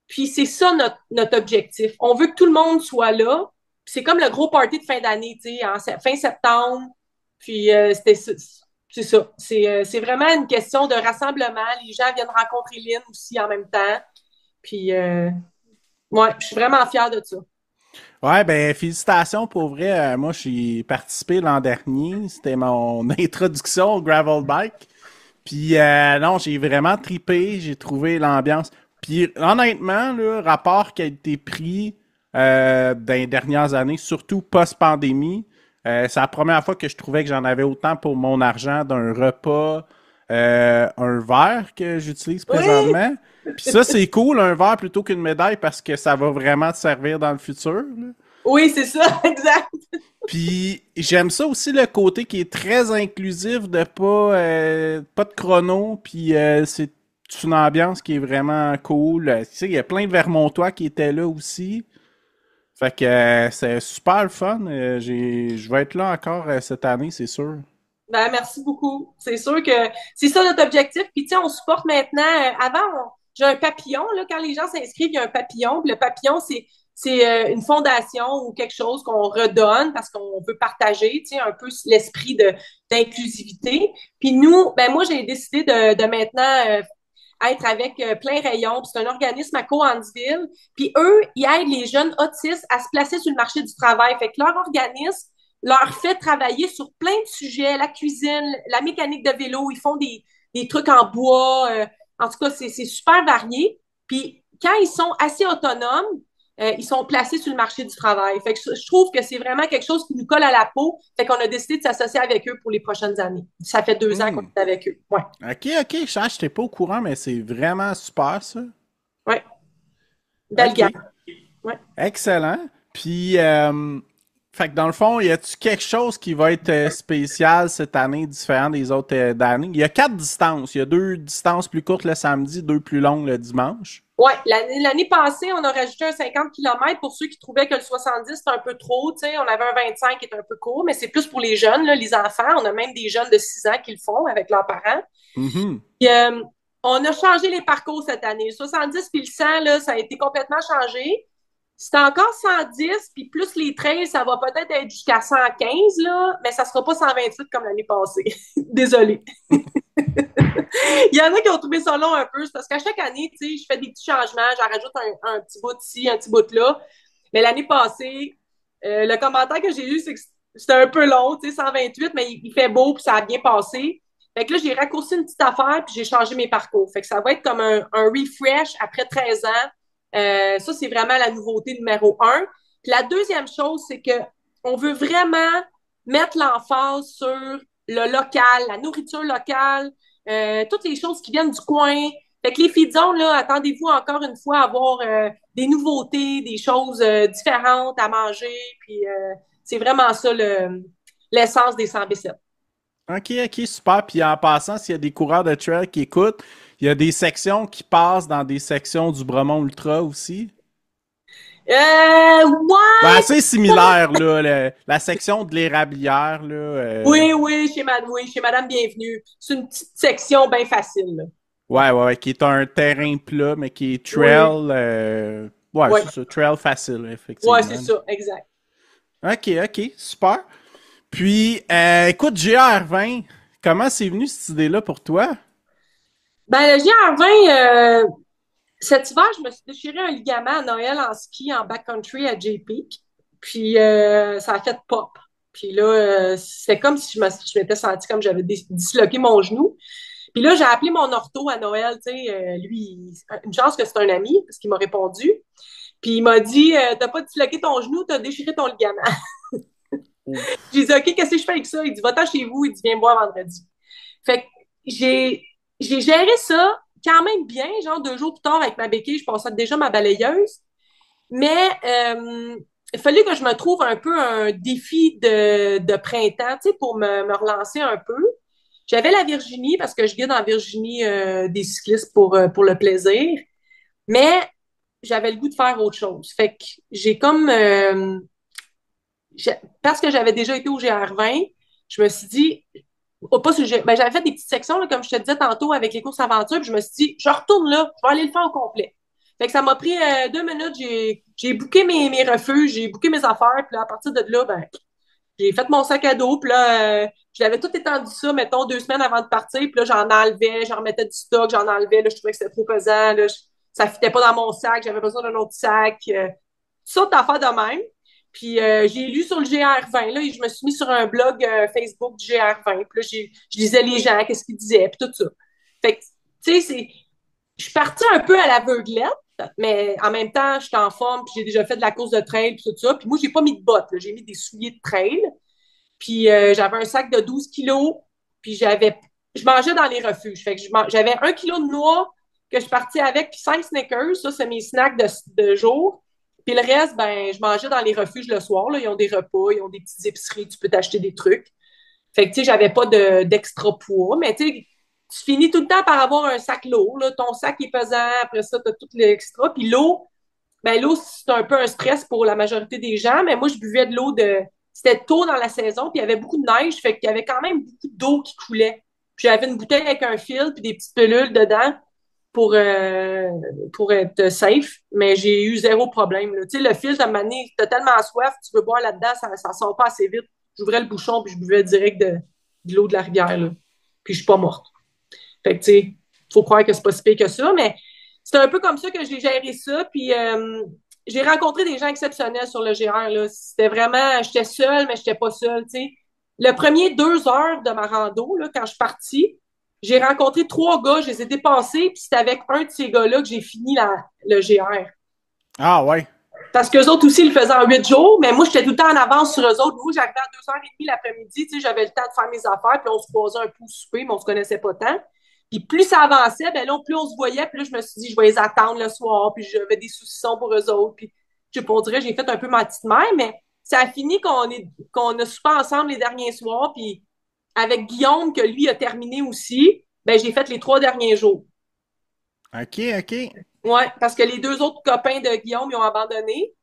Puis c'est ça notre objectif. On veut que tout le monde soit là. Puis c'est comme le gros party de fin d'année, tu sais, fin septembre. Puis c'est ça. C'est vraiment une question de rassemblement. Les gens viennent rencontrer Lynn aussi en même temps. Puis ouais, je suis vraiment fière de ça. Ouais, ben félicitations pour vrai. Moi, j'ai participé l'an dernier. C'était mon introduction au gravel bike. Puis non, j'ai vraiment tripé. J'ai trouvé l'ambiance. Puis honnêtement, le rapport qui a été pris dans les dernières années, surtout post-pandémie, c'est la première fois que je trouvais que j'en avais autant pour mon argent d'un repas, un verre que j'utilise Oui, présentement. Puis ça, c'est cool, un verre plutôt qu'une médaille parce que ça va vraiment te servir dans le futur, là. oui, c'est ça, exact. Puis j'aime ça aussi le côté qui est très inclusif de pas de chrono, puis c'est une ambiance qui est vraiment cool. Tu sais, il y a plein de Vermontois qui étaient là aussi. Fait que c'est super le fun. Je vais être là encore cette année, c'est sûr. Ben, merci beaucoup. C'est sûr que c'est ça notre objectif. Puis, tu sais, on supporte maintenant. J'ai un papillon, là, quand les gens s'inscrivent, il y a un papillon. Puis le papillon, c'est une fondation ou quelque chose qu'on redonne parce qu'on veut partager, tu sais, un peu l'esprit d'inclusivité. Puis nous, ben moi, j'ai décidé de maintenant être avec Plein Rayon. C'est un organisme à Coansville. Puis eux, ils aident les jeunes autistes à se placer sur le marché du travail. Fait que leur organisme leur fait travailler sur plein de sujets, la cuisine, la mécanique de vélo, ils font des trucs en bois. En tout cas, c'est super varié. Puis quand ils sont assez autonomes, ils sont placés sur le marché du travail. Fait que je trouve que c'est vraiment quelque chose qui nous colle à la peau. Fait qu'on a décidé de s'associer avec eux pour les prochaines années. Ça fait 2 ans qu'on Hmm. est avec eux. Ouais. Ok, je n'étais pas au courant, mais c'est vraiment super ça. Ouais. Belle Ok, gamme. Ouais. excellent. Puis, fait que dans le fond, y a-tu quelque chose qui va être spécial cette année, différent des autres années? Il y a 4 distances. Il y a 2 distances plus courtes le samedi, 2 plus longues le dimanche. Ouais, l'année passée, on a rajouté un 50 km pour ceux qui trouvaient que le 70 c'était un peu trop. Tu sais, on avait un 25 qui est un peu court, mais c'est plus pour les jeunes, là, les enfants. On a même des jeunes de 6 ans qui le font avec leurs parents. Mhm. Puis, on a changé les parcours cette année. Le 70 puis le 100, là, ça a été complètement changé. C'est encore 110, puis plus les trails, ça va peut-être être jusqu'à 115, là, mais ça sera pas 128 comme l'année passée. Désolée. Il y en a qui ont trouvé ça long un peu. C'est parce qu'à chaque année, tu sais, je fais des petits changements, j'en rajoute un petit bout ici, un petit bout de là. Mais l'année passée, le commentaire que j'ai eu, c'est que c'était un peu long, tu sais, 128, mais il fait beau, puis ça a bien passé. Fait que là, j'ai raccourci une petite affaire, puis j'ai changé mes parcours. Fait que ça va être comme un refresh après 13 ans. Ça, c'est vraiment la nouveauté numéro un. Puis la deuxième chose, c'est que on veut vraiment mettre l'emphase sur le local, la nourriture locale, toutes les choses qui viennent du coin. Fait que les feed zones, là, attendez-vous encore une fois à avoir des nouveautés, des choses différentes à manger. Puis c'est vraiment ça l'essence des 100 B7. Ok, super. Puis en passant, s'il y a des coureurs de trail qui écoutent, il y a des sections qui passent dans des sections du Bromont Ultra aussi. Ben, Ouais! assez similaire, là. La section de l'érablière, là. Oui, chez Madame Bienvenue. C'est une petite section bien facile, là. Ouais, qui est un terrain plat, mais qui est Oui, trail. Ouais, ouais, c'est ça, trail facile, ouais, c'est effectivement. ça, exact. Ok, super. Puis, écoute, GR20, comment c'est venu cette idée-là pour toi? Ben, le GR20, cet hiver, je me suis déchiré un ligament à Noël en ski en backcountry à J-Peak. Puis ça a fait pop. Puis là, c'était comme si je m'étais sentie comme j'avais disloqué mon genou. Puis là, j'ai appelé mon ortho à Noël, tu sais, une chance que c'est un ami, parce qu'il m'a répondu. Puis il m'a dit, t'as pas disloqué ton genou, t'as déchiré ton ligament. Ouf. J'ai dit, OK, qu'est-ce que je fais avec ça? Il dit, va-t'en chez vous. Il dit, viens me voir vendredi. Fait que j'ai, j'ai géré ça quand même bien, genre 2 jours plus tard avec ma béquille, je passais déjà ma balayeuse. Mais il fallait que je me trouve un peu un défi de printemps, tu sais, pour me relancer un peu. J'avais la Virginie parce que je guide en Virginie des cyclistes pour le plaisir, mais j'avais le goût de faire autre chose. Fait que j'ai comme parce que j'avais déjà été au GR20, je me suis dit pas sujet. Ben, j'avais fait des petites sections, là, comme je te disais tantôt, avec les courses aventures, puis je me suis dit, je retourne là, je vais aller le faire au complet. Fait que ça m'a pris 2 minutes. J'ai booké mes refuges, j'ai booké mes affaires. Puis là, à partir de là, ben, j'ai fait mon sac à dos. Puis là, je l'avais tout étendu ça, mettons, 2 semaines avant de partir. Puis là, j'en enlevais, j'en remettais du stock, j'en enlevais. Là, je trouvais que c'était trop pesant. Là, ça fitait pas dans mon sac. J'avais besoin d'un autre sac. Toutes sortes d'affaires de même. Puis j'ai lu sur le GR20, là, et je me suis mis sur un blog Facebook du GR20. Puis là, je lisais les gens, qu'est-ce qu'ils disaient, puis tout ça. Fait que, tu sais, je suis partie un peu à l'aveuglette, mais en même temps, j'étais en forme, puis j'ai déjà fait de la course de trail, puis tout ça. Puis moi, j'ai pas mis de bottes, là. J'ai mis des souliers de trail. Puis j'avais un sac de 12 kilos, puis je mangeais dans les refuges. Fait que j'avais 1 kilo de noix que je partais avec, puis 5 Snickers. Ça, c'est mes snacks de jour. Puis le reste, ben, je mangeais dans les refuges le soir. Là. Ils ont des repas, ils ont des petites épiceries, tu peux t'acheter des trucs. Fait que, tu sais, j'avais pas d'extra poids, mais tu sais, tu finis tout le temps par avoir un sac lourd. Là. Ton sac est pesant, après ça, tu as tout l'extra. Puis l'eau, ben l'eau, c'est un peu un stress pour la majorité des gens, mais moi, je buvais de l'eau de. C'était tôt dans la saison, puis il y avait beaucoup de neige, fait qu'il y avait quand même beaucoup d'eau qui coulait. Puis j'avais une bouteille avec un fil, puis des petites pilules dedans pour, euh, pour être safe, mais j'ai eu zéro problème. Là. Tu sais, le fil, à un moment donné, t'as tellement soif, tu veux boire là-dedans, ça sort pas assez vite. J'ouvrais le bouchon, puis je buvais direct de l'eau de la rivière, là. Puis je suis pas morte. Fait que, tu sais, faut croire que c'est pas si pire que ça, mais c'est un peu comme ça que j'ai géré ça. Puis j'ai rencontré des gens exceptionnels sur le GR, là. C'était vraiment, j'étais seule, mais j'étais pas seule, tu sais. Le premier 2 heures de ma rando, là, quand je suis partie, j'ai rencontré 3 gars, je les ai dépassés, puis c'est avec un de ces gars-là que j'ai fini le GR. Ah ouais. Parce qu'eux autres aussi, ils le faisaient en 8 jours, mais moi, j'étais tout le temps en avance sur eux autres. Moi, j'arrivais à 2h30 l'après-midi, tu sais, j'avais le temps de faire mes affaires, puis on se croisait un peu au souper, mais on se connaissait pas tant. Puis plus ça avançait, ben là, plus on se voyait, puis là, je me suis dit, je vais les attendre le soir, puis j'avais des saucissons pour eux autres, puis je sais pas, on dirait, j'ai fait un peu ma petite mère, mais ça a fini qu'on a soupé ensemble les derniers soirs, puis avec Guillaume, que lui a terminé aussi, ben j'ai fait les 3 derniers jours. OK, OK. Ouais, parce que les 2 autres copains de Guillaume, ils ont abandonné.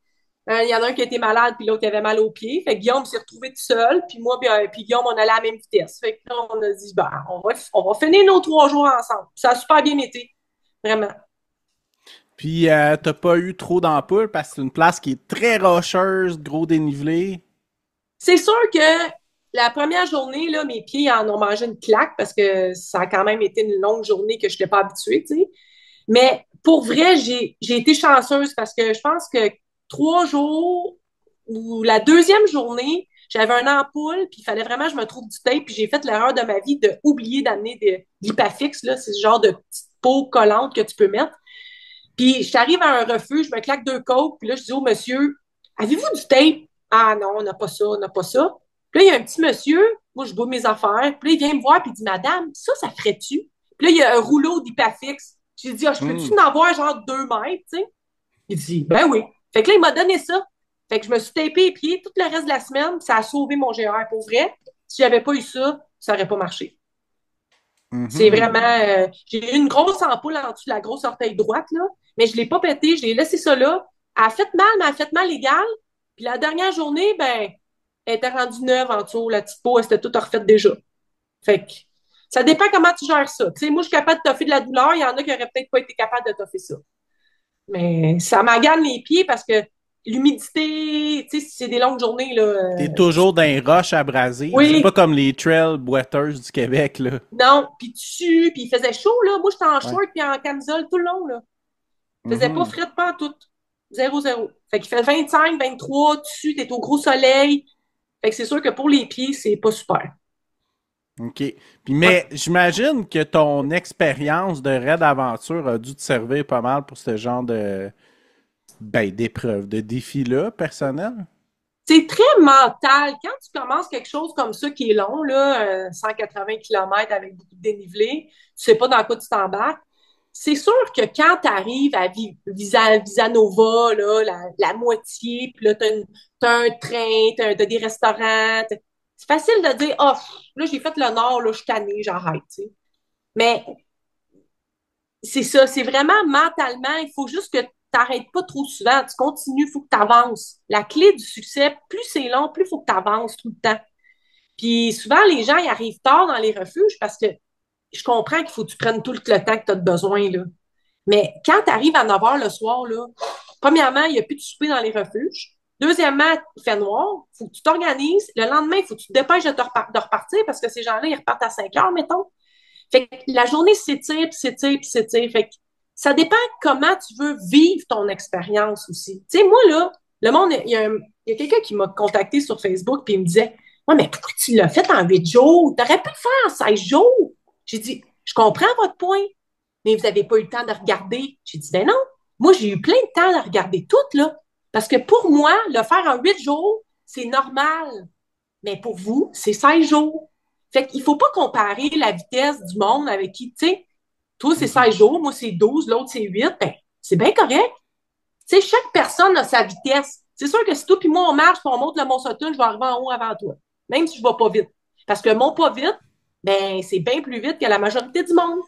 Il y en a un qui était malade, puis l'autre qui avait mal aux pieds. Fait que Guillaume s'est retrouvé tout seul, puis moi, puis Guillaume, on allait à la même vitesse. Fait que là, on a dit, ben, on va finir nos 3 jours ensemble. Puis ça a super bien été, vraiment. Puis t'as pas eu trop d'ampoules parce que c'est une place qui est très rocheuse, gros dénivelé. C'est sûr que la première journée, là, mes pieds en ont mangé une claque parce que ça a quand même été une longue journée que je n'étais pas habituée, tu sais. Mais pour vrai, j'ai été chanceuse parce que je pense que 3 jours ou la deuxième journée, j'avais un ampoule, puis il fallait vraiment que je me trouve du tape, puis j'ai fait l'erreur de ma vie d'oublier d'amener de l'Hypafix, là, c'est ce genre de petite peau collante que tu peux mettre. Puis j'arrive à un refuge, je me claque 2 côtes, puis là, je dis au monsieur, avez-vous du tape? Ah non, on n'a pas ça, on n'a pas ça. Puis là, il y a un petit monsieur, moi, je bois mes affaires, puis là, il vient me voir, puis il dit, Madame, ça ferait-tu? Puis là, il y a un rouleau d'Hypafix. J'ai dit, ah, je peux-tu Hmm. en avoir genre 2 mètres, tu sais? Il dit, ben oui. Fait que là, il m'a donné ça. Fait que je me suis tapé les pieds tout le reste de la semaine, puis ça a sauvé mon GR. Pour vrai, si j'avais pas eu ça, ça aurait pas marché. C'est Mhm. vraiment. J'ai eu une grosse ampoule en dessous de la grosse orteil droite, là, mais je l'ai pas pété, je l'ai laissé ça là. Elle a fait mal, mais elle a fait mal égal. Puis la dernière journée, ben, elle était rendue neuve en dessous. La petite peau, elle s'était toute refaite déjà. Fait que ça dépend comment tu gères ça. Tu sais, moi, je suis capable de toffer de la douleur. Il y en a qui auraient peut-être pas été capables de toffer ça. Mais ça m'agane les pieds parce que l'humidité, tu sais, si c'est des longues journées, là. T'es toujours dans les roches abrasives. C'est pas Oui, comme les trails boiteuses du Québec, là. non, puis dessus, puis il faisait chaud, là. Moi, j'étais en Ouais. short puis en camisole tout le long, là. Il faisait pas Mhm. frais pas en tout. Zéro, zéro. Fait qu'il fait 25, 23, dessus, t'es au gros soleil. Fait que c'est sûr que pour les pieds, c'est pas super. OK. Puis, Ouais. mais j'imagine que ton expérience de raid aventure a dû te servir pas mal pour ce genre de d'épreuve, de défi-là, personnel. C'est très mental. Quand tu commences quelque chose comme ça qui est long, là, 180 km avec beaucoup de dénivelé, tu sais pas dans quoi tu t'embarques. C'est sûr que quand tu arrives à Visanova, là, la moitié, puis là, t'as un train, t'as des restaurants, c'est facile de dire, oh, là, j'ai fait le nord, là, je suis tannée, j'arrête, tu sais. Mais c'est ça, c'est vraiment mentalement, il faut juste que tu n'arrêtes pas trop souvent, tu continues, il faut que tu avances. La clé du succès, plus c'est long, plus il faut que tu avances tout le temps. Puis souvent, les gens, ils arrivent tard dans les refuges parce que je comprends qu'il faut que tu prennes tout le temps que tu as besoin, là. Mais quand tu arrives à 9 h le soir, là, premièrement, il n'y a plus de souper dans les refuges. Deuxièmement, il fait noir. Il faut que tu t'organises. Le lendemain, il faut que tu te dépêches de repartir parce que ces gens-là, ils repartent à 5 h, mettons. Fait que la journée s'étire, puis s'étire, puis s'étire. Fait que ça dépend comment tu veux vivre ton expérience aussi. Tu sais, moi, là, le monde, il y a quelqu'un qui m'a contacté sur Facebook, puis il me disait, ouais, mais pourquoi tu l'as fait en 8 jours? Tu aurais pu le faire en 16 jours. J'ai dit, je comprends votre point, mais vous n'avez pas eu le temps de regarder. J'ai dit, ben non, moi, j'ai eu plein de temps de regarder tout, là. Parce que pour moi, le faire en 8 jours, c'est normal. Mais pour vous, c'est 16 jours. Fait qu'il faut pas comparer la vitesse du monde avec qui, tu sais, toi, c'est 16 jours, moi, c'est 12, l'autre, c'est 8. Ben, c'est bien correct. Tu sais, chaque personne a sa vitesse. C'est sûr que si toi puis moi, on marche puis on monte le Mont Sutton, je vais arriver en haut avant toi. Même si je ne vais pas vite. Parce que le mont pas vite, ben, c'est bien plus vite que la majorité du monde.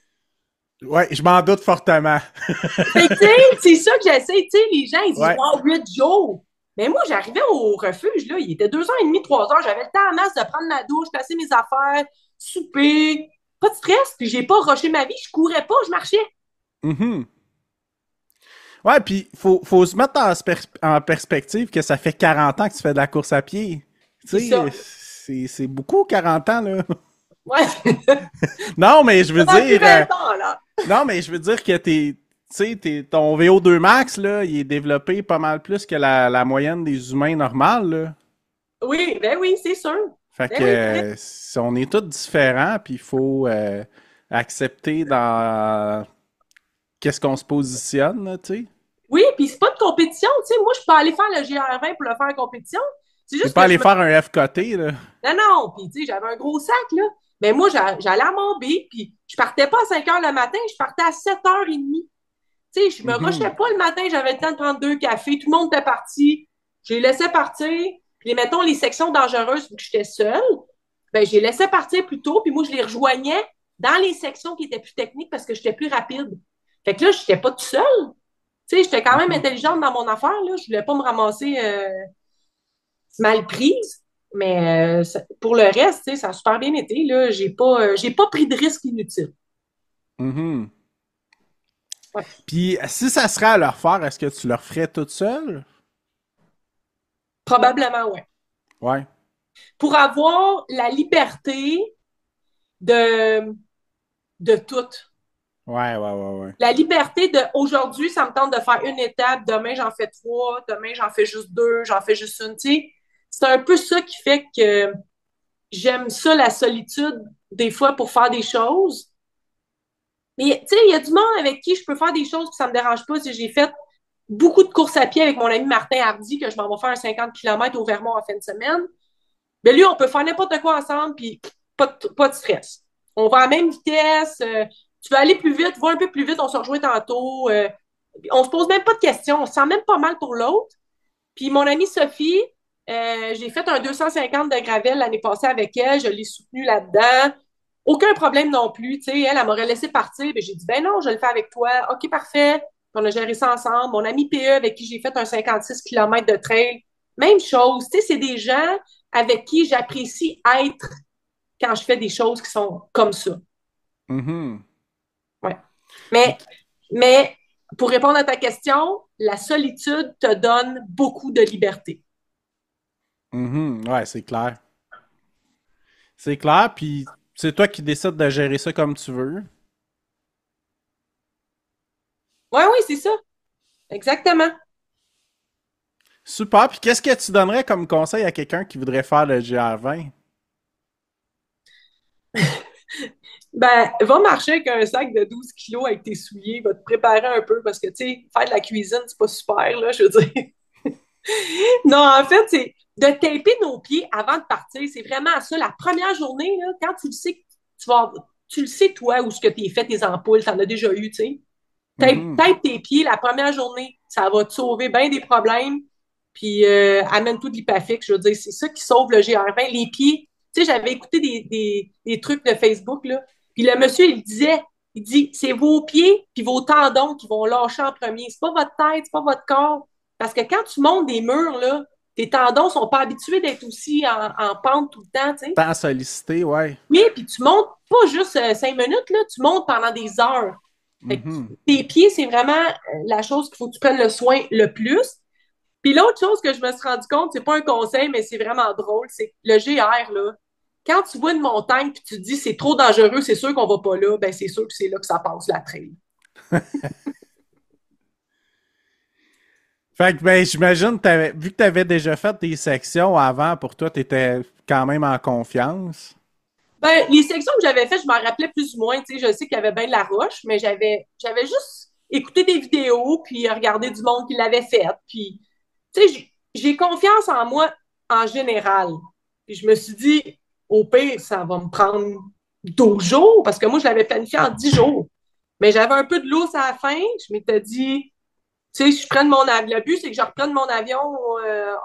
Ouais, je m'en doute fortement. Fait que, tu sais, c'est ça que j'essaie. Tu sais, les gens, ils disent, Ouais. wow, 8 jours. Mais moi, j'arrivais au refuge, là, il était 2 h 30, 3 h. J'avais le temps en masse de prendre ma douche, passer mes affaires, souper. Pas de stress, puis j'ai pas rushé ma vie, je courais pas, je marchais. Mhm. Ouais, puis faut se mettre en perspective que ça fait 40 ans que tu fais de la course à pied. C'est Tu ça. sais, c'est beaucoup 40 ans, là. Ouais. Non, mais je veux Ça depuis dire... 20 ans, là. non, mais je veux dire que ton VO2 max, là, il est développé pas mal plus que la moyenne des humains normales, là. Oui, ben oui, c'est sûr. Fait Ben que oui, très. on est tous différents, puis il faut accepter dans qu'est-ce qu'on se positionne, là, tu sais. Oui, puis c'est pas de compétition, tu sais. Moi, je peux aller faire le GR20 pour le faire en compétition. C'est T'es juste pas que je allé me. faire un F-côté, là. Non, non, puis tu sais, j'avais un gros sac, là. Mais moi, j'allais à Montbé, puis je partais pas à 5 h le matin, je partais à 7 h 30. Tu sais, je me rushais Mhm. pas le matin, j'avais le temps de prendre 2 cafés, tout le monde était parti. Je les laissais partir. Puis, mettons, les sections dangereuses, vu que j'étais seule, ben, je les laissais partir plus tôt, puis moi, je les rejoignais dans les sections qui étaient plus techniques parce que j'étais plus rapide. Fait que là, je n'étais pas tout seul. Tu sais, j'étais quand même Mhm. intelligente dans mon affaire, là. Je voulais pas me ramasser mal prise. Mais pour le reste, tu sais, ça a super bien été, là. J'ai pas pris de risque inutile. Mhm. Ouais. Puis si ça serait à leur faire, est-ce que tu leur ferais toute seule? Probablement, ouais. Ouais. Pour avoir la liberté de, de tout. Ouais, ouais, ouais, ouais. La liberté de aujourd'hui, ça me tente de faire une étape, demain j'en fais 3, demain j'en fais juste 2, j'en fais juste une. Tu sais, c'est un peu ça qui fait que j'aime ça, la solitude, des fois, pour faire des choses. Mais tu sais, il y a du monde avec qui je peux faire des choses que ça me dérange pas. Si j'ai fait beaucoup de courses à pied avec mon ami Martin Hardy, que je m'en vais faire un 50 km au Vermont en fin de semaine. Mais lui, on peut faire n'importe quoi ensemble, puis pas de stress. On va à la même vitesse. Tu veux aller plus vite, va un peu plus vite, on se rejoint tantôt. On se pose même pas de questions, on se sent même pas mal pour l'autre. Puis mon amie Sophie, j'ai fait un 250 de gravel l'année passée avec elle, je l'ai soutenue là-dedans. Aucun problème non plus, tu sais, elle m'aurait laissé partir, mais j'ai dit, ben non, je le fais avec toi. OK, parfait. Puis on a géré ça ensemble. Mon ami PE, avec qui j'ai fait un 56 km de trail, même chose. Tu sais, c'est des gens avec qui j'apprécie être quand je fais des choses qui sont comme ça. Mhm. Ouais. Puis, Mais, mais pour répondre à ta question, la solitude te donne beaucoup de liberté. mhm. Ouais, c'est clair. C'est clair, puis c'est toi qui décides de gérer ça comme tu veux. Oui, oui, c'est ça. Exactement. Super, puis qu'est-ce que tu donnerais comme conseil à quelqu'un qui voudrait faire le GR20? Ben, va marcher avec un sac de 12 kilos avec tes souliers, va te préparer un peu parce que, tu sais, faire de la cuisine, c'est pas super, là, je veux dire. Non, en fait, c'est de taper nos pieds avant de partir. C'est vraiment ça. La première journée, là, quand tu le sais, tu le sais, toi, où ce que t'es fait tes ampoules, t'en as déjà eu, tu sais. Mhm. Tape tes pieds la première journée. Ça va te sauver bien des problèmes. Puis, amène tout de l'hypafix. Je veux dire, c'est ça qui sauve le GR20. Les pieds, tu sais, j'avais écouté des trucs de Facebook, là. Puis le monsieur, il dit, c'est vos pieds puis vos tendons qui vont lâcher en premier. C'est pas votre tête, c'est pas votre corps. Parce que quand tu montes des murs, là, tes tendons sont pas habitués d'être aussi en pente tout le temps, tu sais. Temps sollicité, ouais. Oui, puis tu montes pas juste 5 minutes, là, tu montes pendant des heures. Fait que Mhm. tes pieds, c'est vraiment la chose qu'il faut que tu prennes le soin le plus. Puis l'autre chose que je me suis rendu compte, c'est pas un conseil, mais c'est vraiment drôle, c'est que le GR, là, quand tu vois une montagne puis tu te dis c'est trop dangereux, c'est sûr qu'on va pas là, ben c'est sûr que c'est là que ça passe la trail. Fait que, ben, j'imagine, vu que tu avais déjà fait des sections avant, pour toi, tu étais quand même en confiance. Ben, les sections que j'avais faites, je m'en rappelais plus ou moins. Tu sais, je sais qu'il y avait bien de la roche, mais j'avais juste écouté des vidéos puis regardé du monde qui l'avait fait. Puis, tu sais, j'ai confiance en moi en général. Puis je me suis dit, au pire, ça va me prendre 12 jours parce que moi, je l'avais planifié en 10 jours. Mais j'avais un peu de lousse à la fin. Je m'étais dit, tu sais, je prenne mon avion. Le but, c'est que je reprenne mon avion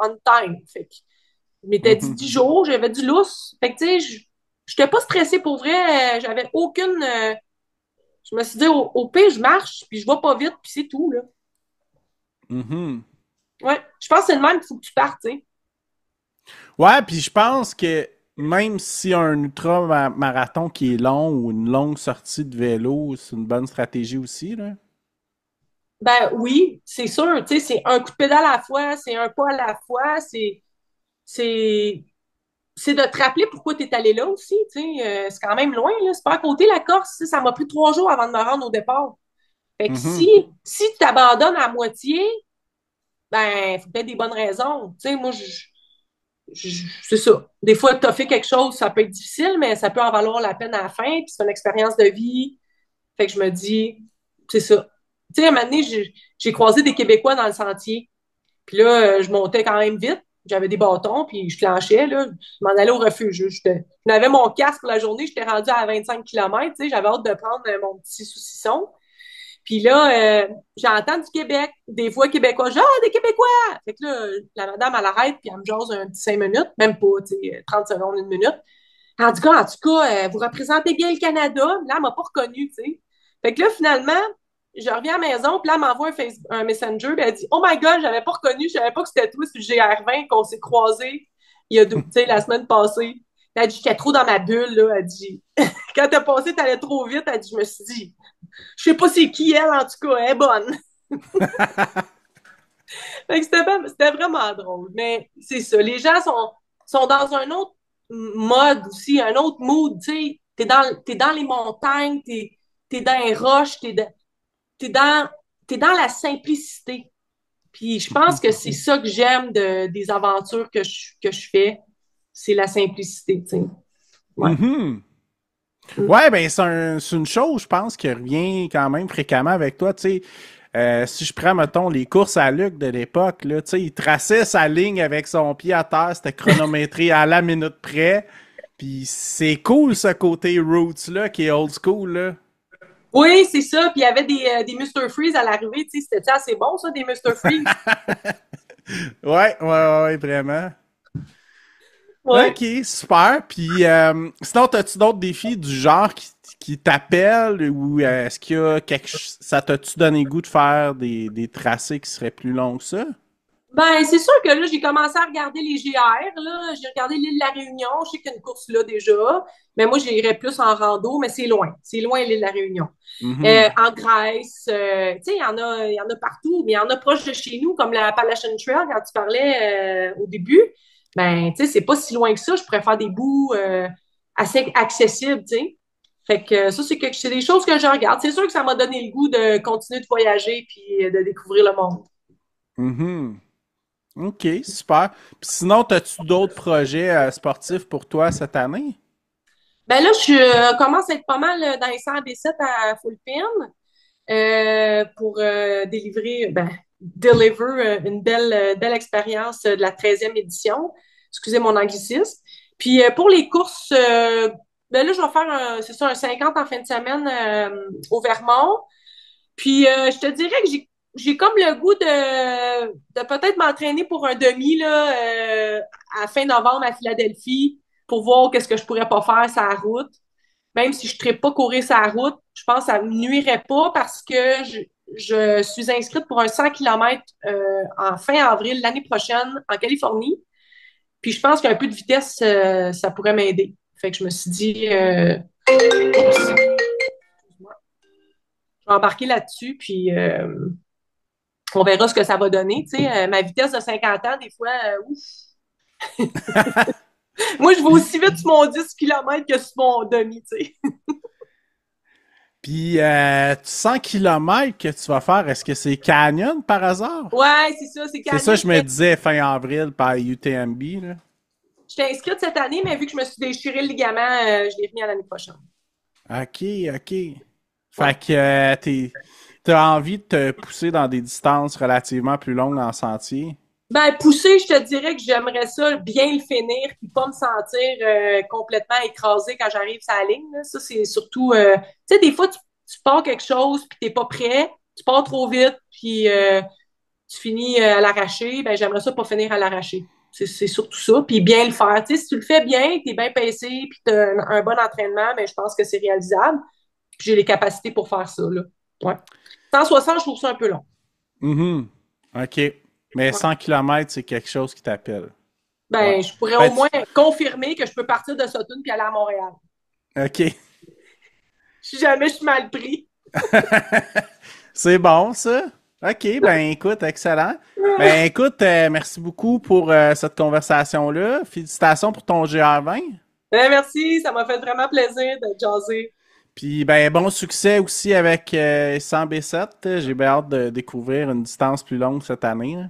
on time. Fait que je m'étais dit Mhm. 10 jours, j'avais du lousse. Fait que, tu sais, je n'étais pas stressée pour vrai. J'avais aucune. Je me suis dit, au pire, je marche, puis je vais pas vite, puis c'est tout, là. Mhm. Ouais, je pense que c'est le même qu'il faut que tu partes, tu sais. Ouais, puis je pense que même si un ultra-marathon qui est long ou une longue sortie de vélo, c'est une bonne stratégie aussi, là. Ben oui, c'est sûr, tu sais, c'est un coup de pédale à la fois, c'est un pas à la fois, c'est, c'est de te rappeler pourquoi tu es allé là aussi, tu sais. C'est quand même loin, là. C'est pas à côté, la Corse, tu sais, ça m'a pris 3 jours avant de me rendre au départ. Fait que Mhm. si tu t'abandonnes à moitié, ben, il faut peut-être des bonnes raisons. Tu sais, moi, c'est ça. Des fois, tu as fait quelque chose, ça peut être difficile, mais ça peut en valoir la peine à la fin, puis c'est une expérience de vie. Fait que je me dis, c'est ça. Tu sais, à un moment donné, j'ai croisé des Québécois dans le sentier. Puis là, je montais quand même vite. J'avais des bâtons, puis je clenchais, là. Je m'en allais au refuge. J'avais mon casque pour la journée, j'étais rendu à 25 km, tu sais, j'avais hâte de prendre mon petit saucisson. Puis là, j'entends du Québec, des voix québécois, genre des Québécois! Fait que là, la madame, elle arrête, puis elle me jase un petit 5 minutes, même pas, tu sais, 30 secondes, une minute. En tout cas, vous représentez bien le Canada. Là, elle m'a pas reconnu, tu sais. Fait que là, finalement, je reviens à la maison, puis là, elle m'envoie un Messenger, puis elle dit Oh my God, j'avais pas reconnu, je savais pas que c'était toi sur le GR20 qu'on s'est croisés tu sais, la semaine passée. Elle dit J'étais trop dans ma bulle, là. Elle dit Quand t'as passé, t'allais trop vite. Elle dit Je me suis dit Je sais pas c'est qui elle, en tout cas, elle est bonne. Fait que c'était vraiment drôle. Mais c'est ça, les gens sont dans un autre mode aussi, un autre mood, tu sais. T'es dans les montagnes, t'es dans les roches, t'es dans, t'es dans la simplicité. Puis je pense que c'est ça que j'aime des aventures que je fais, c'est la simplicité, tu sais. Ouais. Mhm. Mm. Ouais, ben c'est une chose, je pense, qui revient quand même fréquemment avec toi. Tu sais, si je prends, mettons, les courses à Luc de l'époque, là, tu sais, il traçait sa ligne avec son pied à terre, c'était chronométré à la minute près. Puis c'est cool ce côté roots là qui est old school là. Oui, c'est ça. Puis il y avait des Mr. Freeze à l'arrivée, tu sais, c'était assez bon ça, des Mr. Freeze. Ouais, vraiment. Ouais. Ok, super. Puis sinon, as-tu d'autres défis du genre qui t'appellent ou est-ce qu'il y a ça t'a-tu donné le goût de faire des tracés qui seraient plus longs que ça? Ben, c'est sûr que là, j'ai commencé à regarder les GR, là. J'ai regardé l'île de la Réunion. Je sais qu'il y a une course là déjà. Mais moi, j'irais plus en rando, mais c'est loin. C'est loin, l'île de la Réunion. Mhm. En Grèce, tu sais, il y en a partout, mais il y en a proche de chez nous, comme la Appalachian Trail, quand tu parlais au début. Ben, tu sais, c'est pas si loin que ça. Je pourrais faire des bouts assez accessibles, tu sais. Fait que ça, c'est des choses que je regarde. C'est sûr que ça m'a donné le goût de continuer de voyager puis de découvrir le monde. Mhm. Ok, super. Puis sinon, as-tu d'autres projets sportifs pour toi cette année? Ben là, commence à être pas mal dans les 100 B7 à full pin pour deliver une belle expérience de la 13e édition. Excusez mon anglicisme. Puis pour les courses, ben là, je vais faire c'est ça, un 50 en fin de semaine au Vermont. Puis je te dirais que j'ai comme le goût de peut-être m'entraîner pour un demi là, à fin novembre à Philadelphie pour voir qu'est-ce que je pourrais pas faire sur la route. Même si je ne pas courir sa route, je pense que ça ne me nuirait pas parce que je suis inscrite pour un 100 km en fin avril l'année prochaine en Californie. Puis je pense qu'un peu de vitesse, ça pourrait m'aider. Fait que je me suis dit, oups, vais embarquer là-dessus, puis on verra ce que ça va donner. Tu sais, ma vitesse de 50 ans, des fois, ouf. Moi, je vais Puis, aussi vite sur mon 10 km que sur mon demi, tu sais. puis 100 km que tu vas faire, est-ce que c'est Canyon par hasard? Ouais, c'est ça, c'est C'est ça, Canyon. je me disais fin avril par UTMB, là. J'étais inscrite cette année, mais vu que je me suis déchiré le ligament, je l'ai remis à l'année prochaine. OK, OK. Ouais. Fait que t'as envie de te pousser dans des distances relativement plus longues en sentier. Ben, pousser, je te dirais que j'aimerais ça bien le finir, puis pas me sentir complètement écrasé quand j'arrive sur la ligne. Là. Ça, c'est surtout, tu sais, des fois, tu pars quelque chose, puis t'es pas prêt, tu pars trop vite, puis tu finis à l'arraché. Ben, j'aimerais ça pas finir à l'arraché. C'est surtout ça, puis bien le faire. Tu sais, si tu le fais bien, t'es bien pacé, puis t'as un bon entraînement, ben, je pense que c'est réalisable. Puis j'ai les capacités pour faire ça, là. Ouais. 160, je trouve ça un peu long. Mhm. OK. Mais Ouais. 100 km, c'est quelque chose qui t'appelle. Ouais. Ben, je pourrais Ben, au moins confirmer que je peux partir de Sutton puis aller à Montréal. OK. Si jamais je suis mal pris. C'est bon, ça. OK, ben écoute, excellent. Ben écoute, merci beaucoup pour cette conversation-là. Félicitations pour ton GR20. Ben, merci, ça m'a fait vraiment plaisir de jaser. Puis ben bon succès aussi avec 100 B7. J'ai bien hâte de découvrir une distance plus longue cette année, là.